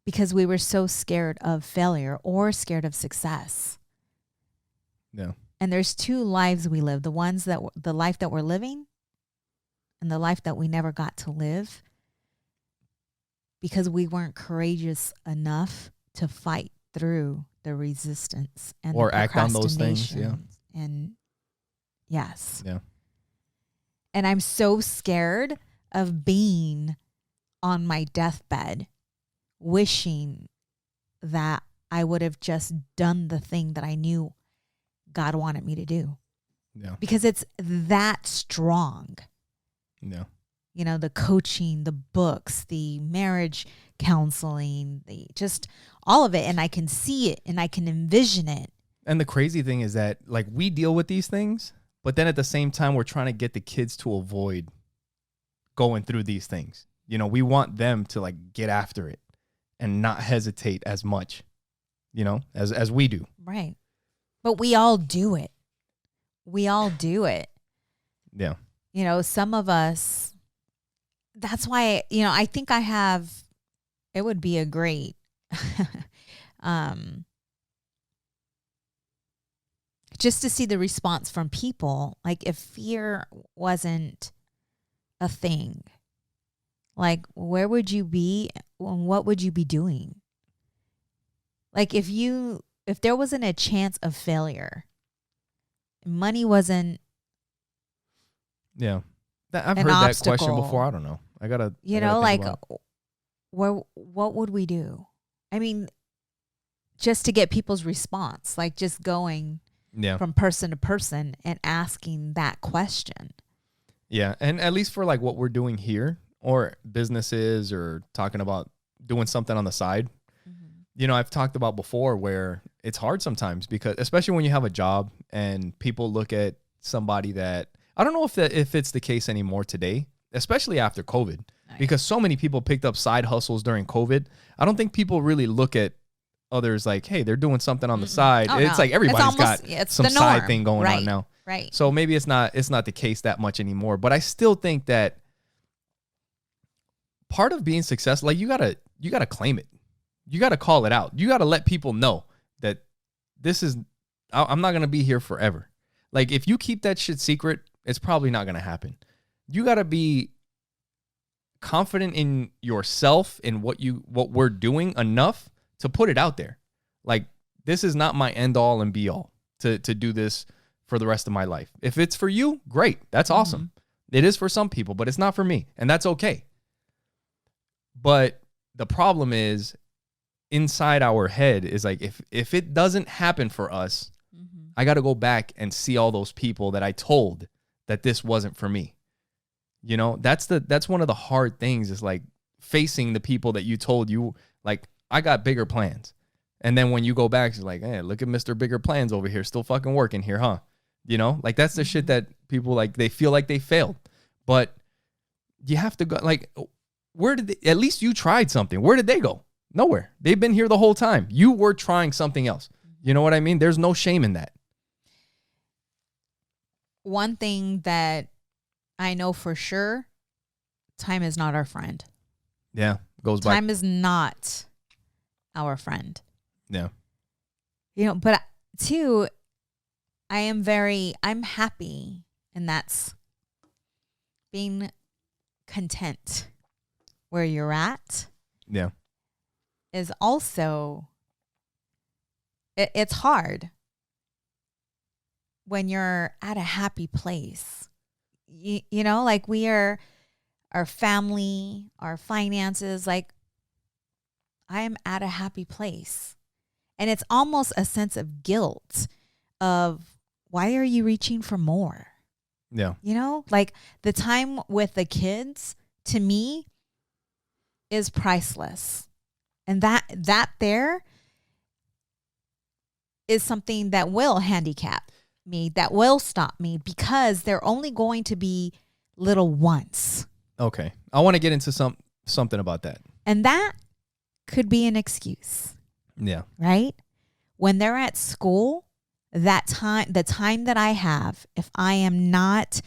Because we were so scared of failure or scared of success. Yeah. And there's 2 lives we live. The life that we're living and the life that we never got to live because we weren't courageous enough to fight through the resistance and or the act on those things. Yeah. And yes. Yeah. And I'm so scared of being on my deathbed, wishing that I would have just done the thing that I knew God wanted me to do. Yeah. Because it's that strong. Yeah. The coaching, the books, the marriage counseling, just all of it. And I can see it and I can envision it. And the crazy thing is that we deal with these things, but then at the same time, we're trying to get the kids to avoid going through these things. We want them to get after it and not hesitate as much, as we do. Right. But we all do it. We all do it. Yeah. Some of us, that's why, I think it would be a great, just to see the response from people. If fear wasn't a thing, where would you be and what would you be doing? If there wasn't a chance of failure, money wasn't. Yeah. I've an heard obstacle. that question before. I don't know. I gotta what would we do? I mean, just to get people's response, just going from person to person and asking that question. Yeah. And at least for what we're doing here, or businesses, or talking about doing something on the side, I've talked about before where it's hard sometimes, because especially when you have a job and people look at somebody that, I don't know if it's the case anymore today, especially after COVID, because so many people picked up side hustles during COVID. I don't think people really look at others like, hey, they're doing something on the side. Oh, it's no. like everybody's got some side thing going on now. Right. So maybe it's not the case that much anymore. But I still think that part of being successful, like you gotta claim it. You gotta call it out. You gotta let people know that I'm not gonna be here forever. Like if you keep that shit secret, it's probably not gonna happen. You gotta be confident in yourself and what we're doing enough to put it out there. Like this is not my end all and be all to do this for the rest of my life. If it's for you, great. That's awesome. It is for some people, but it's not for me, and that's okay. But the problem is inside our head is like, if it doesn't happen for us, I got to go back and see all those people that I told that this wasn't for me. You know, that's one of the hard things is like facing the people that you told you, like, I got bigger plans. And then when you go back, it's like, hey, look at Mr. Bigger Plans over here, still fucking working here, huh? You know, like that's the shit that people like, they feel like they failed. But you have to go, like, at least you tried something. Where did they go? Nowhere. They've been here the whole time. You were trying something else. You know what I mean? There's no shame in that. One thing that I know for sure, time is not our friend. Yeah, goes by. Time is not our friend. Yeah. You know, but too, I'm happy, and that's being content where you're at. Yeah. Is also, it's hard when you're at a happy place. You know, like our family, our finances, like I am at a happy place. And it's almost a sense of guilt of why are you reaching for more? Yeah. You know, like the time with the kids to me is priceless. And that there is something that will handicap me, that will stop me, because they're only going to be little once. Okay. I want to get into something about that. And that could be an excuse. Yeah. Right? When they're at school, the time that I have, if I am not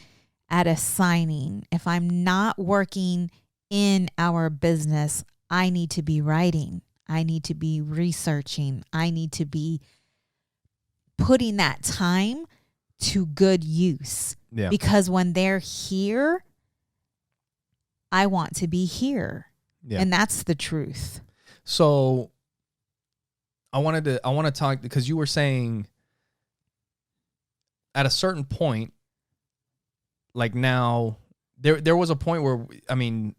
at a signing, if I'm not working in our business, I need to be writing. I need to be researching. I need to be putting that time to good use. Yeah. Because when they're here, I want to be here. Yeah. And that's the truth. So I want to talk, because you were saying at a certain point, like now, there was a point where, I mean,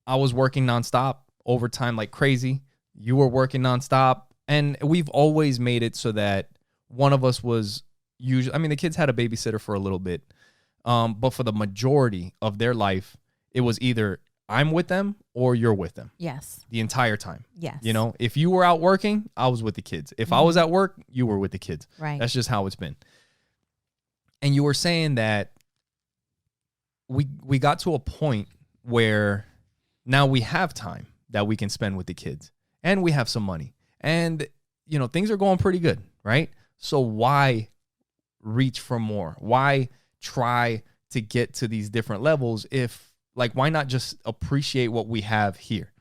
I was working nonstop, overtime like crazy. You were working nonstop. And we've always made it so that one of us was usually, I mean, the kids had a babysitter for a little bit. But for the majority of their life, it was either I'm with them or you're with them. Yes. The entire time. Yes. You know, if you were out working, I was with the kids. If I was at work, you were with the kids. Right. That's just how it's been. And you were saying that we got to a point where now we have time that we can spend with the kids, and we have some money, and you know, things are going pretty good, right? So why reach for more? Why try to get to these different levels if, like, why not just appreciate what we have here?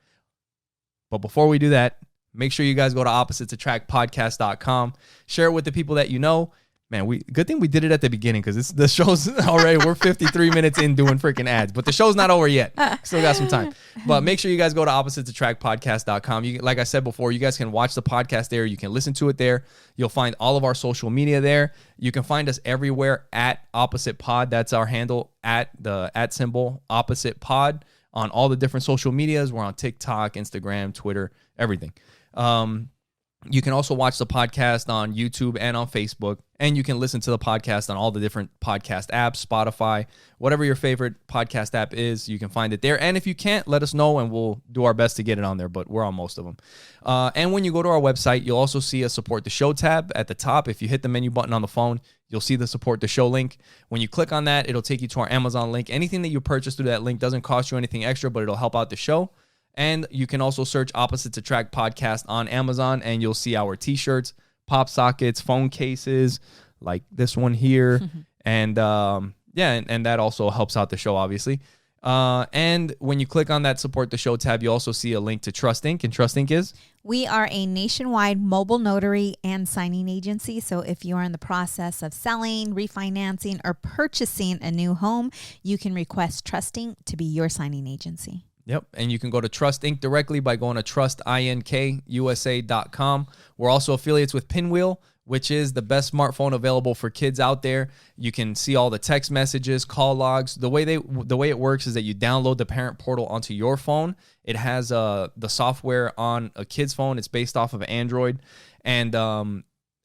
But before we do that, make sure you guys go to oppositesattractpodcast.com. Share it with the people that you know. Man, good thing we did it at the beginning, because the show's already, we're 53 minutes in doing freaking ads, but the show's not over yet. Still got some time. But make sure you guys go to oppositesattractpodcast.com. Like I said before, you guys can watch the podcast there. You can listen to it there. You'll find all of our social media there. You can find us everywhere at Opposite Pod. That's our handle, at the @ Opposite Pod, on all the different social medias. We're on TikTok, Instagram, Twitter, everything. You can also watch the podcast on YouTube and on Facebook, and you can listen to the podcast on all the different podcast apps, Spotify, whatever your favorite podcast app is, you can find it there. And if you can't, let us know, and we'll do our best to get it on there, but we're on most of them. And when you go to our website, you'll also see a Support the Show tab at the top. If you hit the menu button on the phone, you'll see the Support the Show link. When you click on that, it'll take you to our Amazon link. Anything that you purchase through that link doesn't cost you anything extra, but it'll help out the show. And you can also search Opposites Attract Podcast on Amazon, and you'll see our t-shirts, pop sockets, phone cases, like this one here. And and that also helps out the show, obviously. And when you click on that support the show tab, you also see a link to Trust Inc. And Trust Inc. is? We are a nationwide mobile notary and signing agency. So if you are in the process of selling, refinancing, or purchasing a new home, you can request Trust Inc. to be your signing agency. Yep. And you can go to Trust Inc. directly by going to trustinkusa.com. We're also affiliates with Pinwheel, which is the best smartphone available for kids out there. You can see all the text messages, call logs. The way it works is that you download the parent portal onto your phone. It has the software on a kid's phone. It's based off of Android. And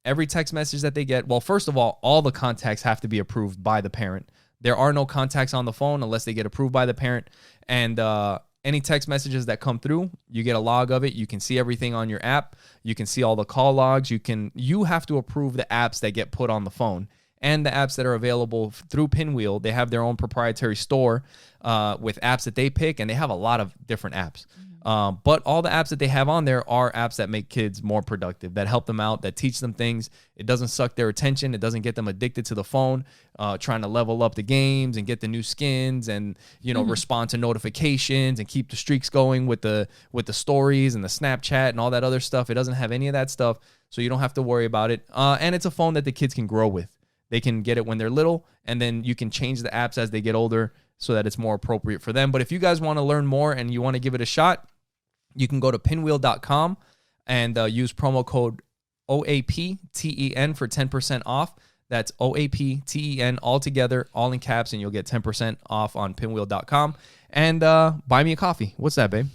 every text message that they get, well, first of all the contacts have to be approved by the parent. There are no contacts on the phone unless they get approved by the parent. And any text messages that come through, you get a log of it. You can see everything on your app. You can see all the call logs. You have to approve the apps that get put on the phone. And the apps that are available through Pinwheel, they have their own proprietary store with apps that they pick, and they have a lot of different apps. But all the apps that they have on there are apps that make kids more productive, that help them out, that teach them things. It doesn't suck their attention. It doesn't get them addicted to the phone, trying to level up the games and get the new skins and, respond to notifications and keep the streaks going with the stories and the Snapchat and all that other stuff. It doesn't have any of that stuff, so you don't have to worry about it. And it's a phone that the kids can grow with. They can get it when they're little, and then you can change the apps as they get older so that it's more appropriate for them. But if you guys want to learn more and you want to give it a shot, you can go to pinwheel.com and use promo code OAPTEN for 10% off. That's OAPTEN all together, all in caps, and you'll get 10% off on pinwheel.com. And buy me a coffee. What's that, babe?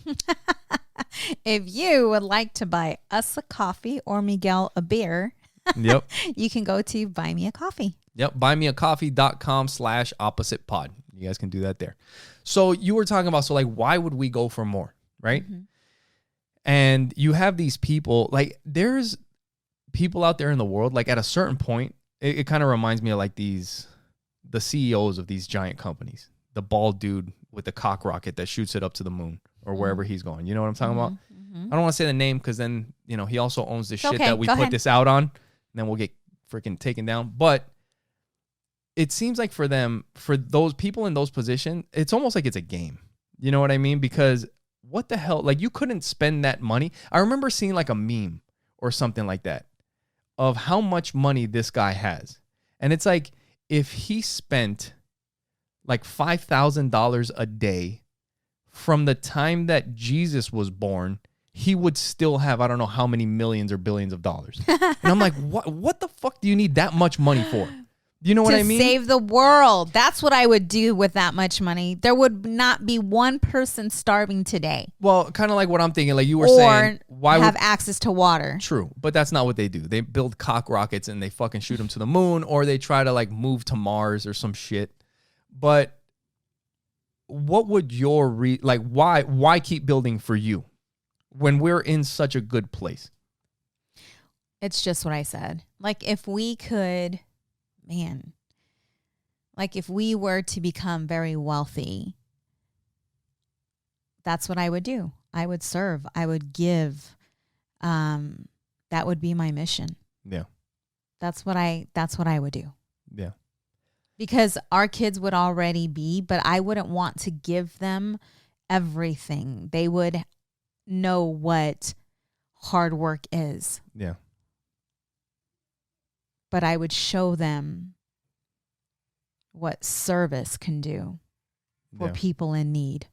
If you would like to buy us a coffee or Miguel a beer, yep, you can go to Buy Me a Coffee. Yep, buymeacoffee.com/oppositepod. You guys can do that there. So you were talking about, why would we go for more, right? Mm-hmm. And you have these people, there's people out there in the world, at a certain point, it kind of reminds me of the CEOs of these giant companies, the bald dude with the cock rocket that shoots it up to the moon or wherever he's going. You know what I'm talking about? Mm-hmm. I don't want to say the name because then, he also owns the shit that we put this out on, and then we'll get freaking taken down. But it seems like for those people in those positions, it's almost like it's a game. You know what I mean? Because what the hell? You couldn't spend that money. I remember seeing a meme or something like that of how much money this guy has. And it's if he spent $5,000 a day from the time that Jesus was born, he would still have, I don't know how many millions or billions of dollars. And I'm like, what the fuck do you need that much money for? You know what I mean? To save the world. That's what I would do with that much money. There would not be one person starving today. Well, kind of like what I'm thinking. You were saying, why have access to water? True, but that's not what they do. They build cock rockets and they fucking shoot them to the moon, or they try to move to Mars or some shit. But what would your why keep building for you when we're in such a good place? It's just what I said. If we could. Man, if we were to become very wealthy, that's what I would do. I would serve. I would give. That would be my mission. Yeah. That's what I would do. Yeah. Because our kids would already be, but I wouldn't want to give them everything. They would know what hard work is. Yeah. But I would show them what service can do for people in need,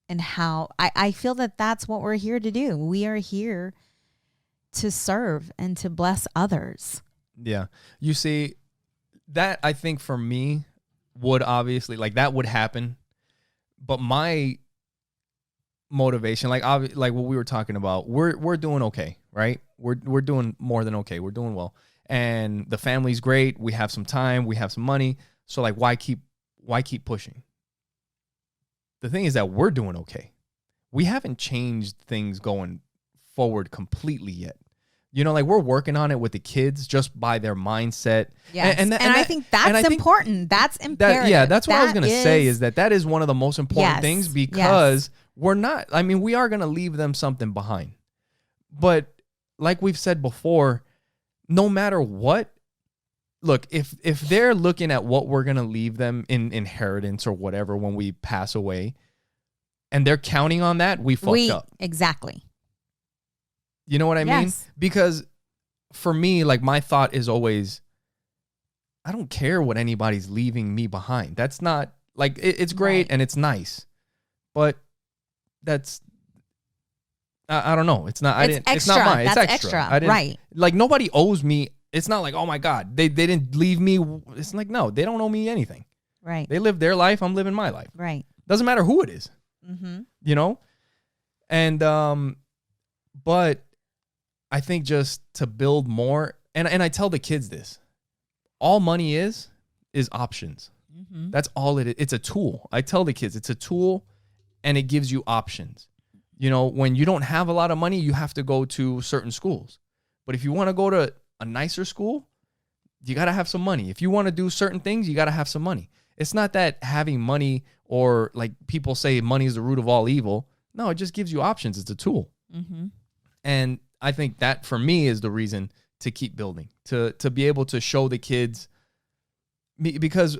and how I feel that that's what we're here to do. We are here to serve and to bless others. Yeah. You see, that I think for me would obviously, that would happen. But my motivation, like what we were talking about, we're doing okay, right? We're doing more than okay. We're doing well. And the family's great. We have some time. We have some money. So why keep pushing? The thing is that we're doing okay. We haven't changed things going forward completely yet. We're working on it with the kids just by their mindset. Yes. And I think that's important. That's imperative. That's what I was going to say is that is one of the most important things, because we're not, I mean, we are going to leave them something behind. But like we've said before, no matter what, look, if they're looking at what we're going to leave them in inheritance or whatever when we pass away, and they're counting on that, we fucked up. Exactly. You know what I mean? Because for me, like, my thought is always, I don't care what anybody's leaving me behind. That's not, like, it's great and it's nice. But that's, I don't know. It's not, it's not mine. It's extra. Right. Like, nobody owes me. It's not like, oh my God, they didn't leave me. It's like, no, they don't owe me anything. Right. They live their life. I'm living my life. Right. Doesn't matter who it is. You know? And, but I think just to build more, and I tell the kids this, all money is options. That's all it is. It's a tool. I tell the kids it's a tool and it gives you options. You know, when you don't have a lot of money, you have to go to certain schools. But if you want to go to a nicer school, you got to have some money. If you want to do certain things, you got to have some money. It's not that having money, or like people say money is the root of all evil. No, it just gives you options. It's a tool. And I think that for me is the reason to keep building, to be able to show the kids, because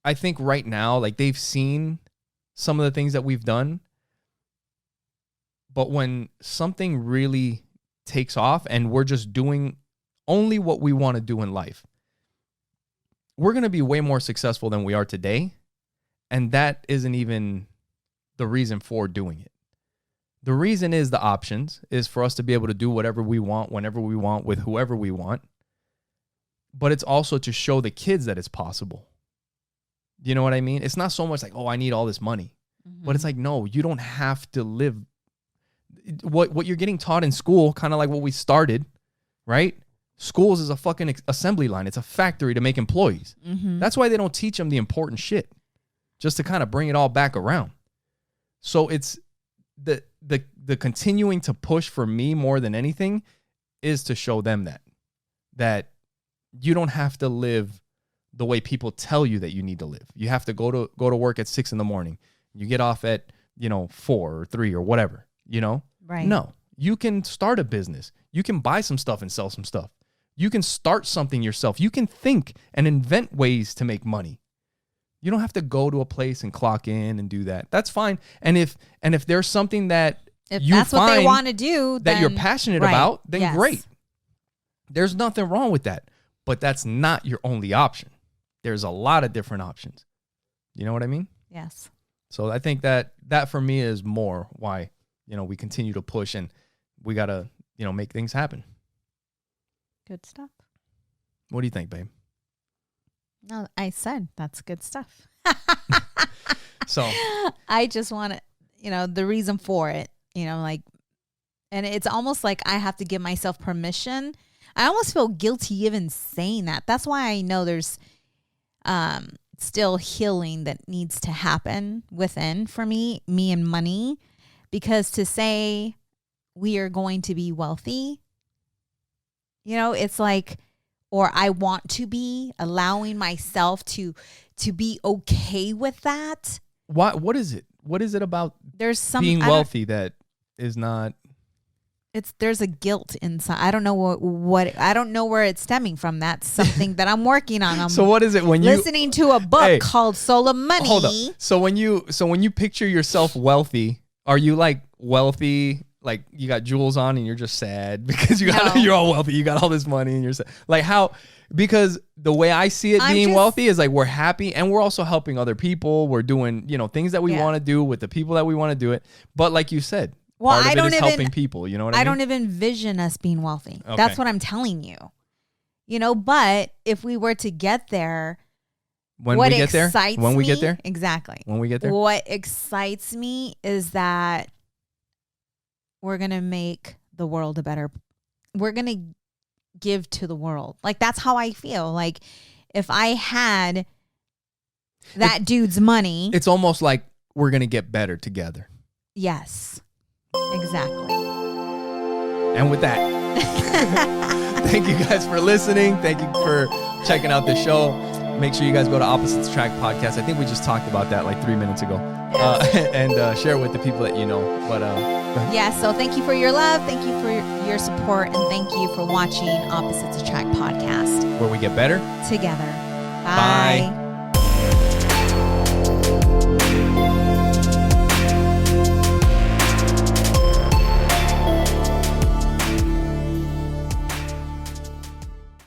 I think right now, like, they've seen some of the things that we've done, but when something really takes off and we're just doing only what we want to do in life, we're going to be way more successful than we are today. And that isn't even the reason for doing it. The reason is the options is for us to be able to do whatever we want, whenever we want, with whoever we want. But it's also to show the kids that it's possible. You know what I mean? It's not so much like, oh, I need all this money. But it's like, no, you don't have to live. What you're getting taught in school, kind of like what we started, right? Schools is a fucking assembly line. It's a factory to make employees. That's why they don't teach them the important shit, just to kind of bring it all back around. So it's the continuing to push for me more than anything is to show them that you don't have to live the way people tell you that you need to live. You have to go to work at 6 a.m. You get off at, 4 or 3 or whatever, Right. No, you can start a business. You can buy some stuff and sell some stuff. You can start something yourself. You can think and invent ways to make money. You don't have to go to a place and clock in and do that. That's fine. And if there's something that if you that's find what they want to do, that you're passionate about, then great. There's nothing wrong with that. But that's not your only option. There's a lot of different options. You know what I mean? Yes. So I think that for me is more why, we continue to push, and we got to, make things happen. Good stuff. What do you think, babe? No, I said that's good stuff. So I just want to, the reason for it, and it's almost like I have to give myself permission. I almost feel guilty even saying that. That's why I know there's still healing that needs to happen within for me and money, because to say we are going to be wealthy, it's like, or I want to be, allowing myself to be okay with that. What is it? What is it about being wealthy that is not? There's a guilt inside. I don't know what I don't know where it's stemming from. That's something that I'm working on. So what is it when you listening to a book called Soul of Money? Hold up. So when you picture yourself wealthy, are you like wealthy? Like you got jewels on and you're just sad because you're all wealthy. You got all this money and you're sad. Like how? Because the way I see it, being wealthy is like we're happy and we're also helping other people. We're doing things that we want to do with the people that we want to do it. But like you said, part of it is helping people. You know what I mean? I don't even envision us being wealthy. Okay. That's what I'm telling you. But if we were to get there, when we get there, exactly. When we get there, what excites me is that we're going to make the world we're going to give to the world. Like, that's how I feel. Like, if I had that dude's money. It's almost like we're going to get better together. Yes, exactly. And with that, thank you guys for listening. Thank you for checking out the show. Make sure you guys go to Opposites Attract Podcast. I think we just talked about that like 3 minutes ago. And share it with the people that you know. But yeah, so thank you for your love. Thank you for your support. And thank you for watching Opposites Attract Podcast. Where we get better together. Bye.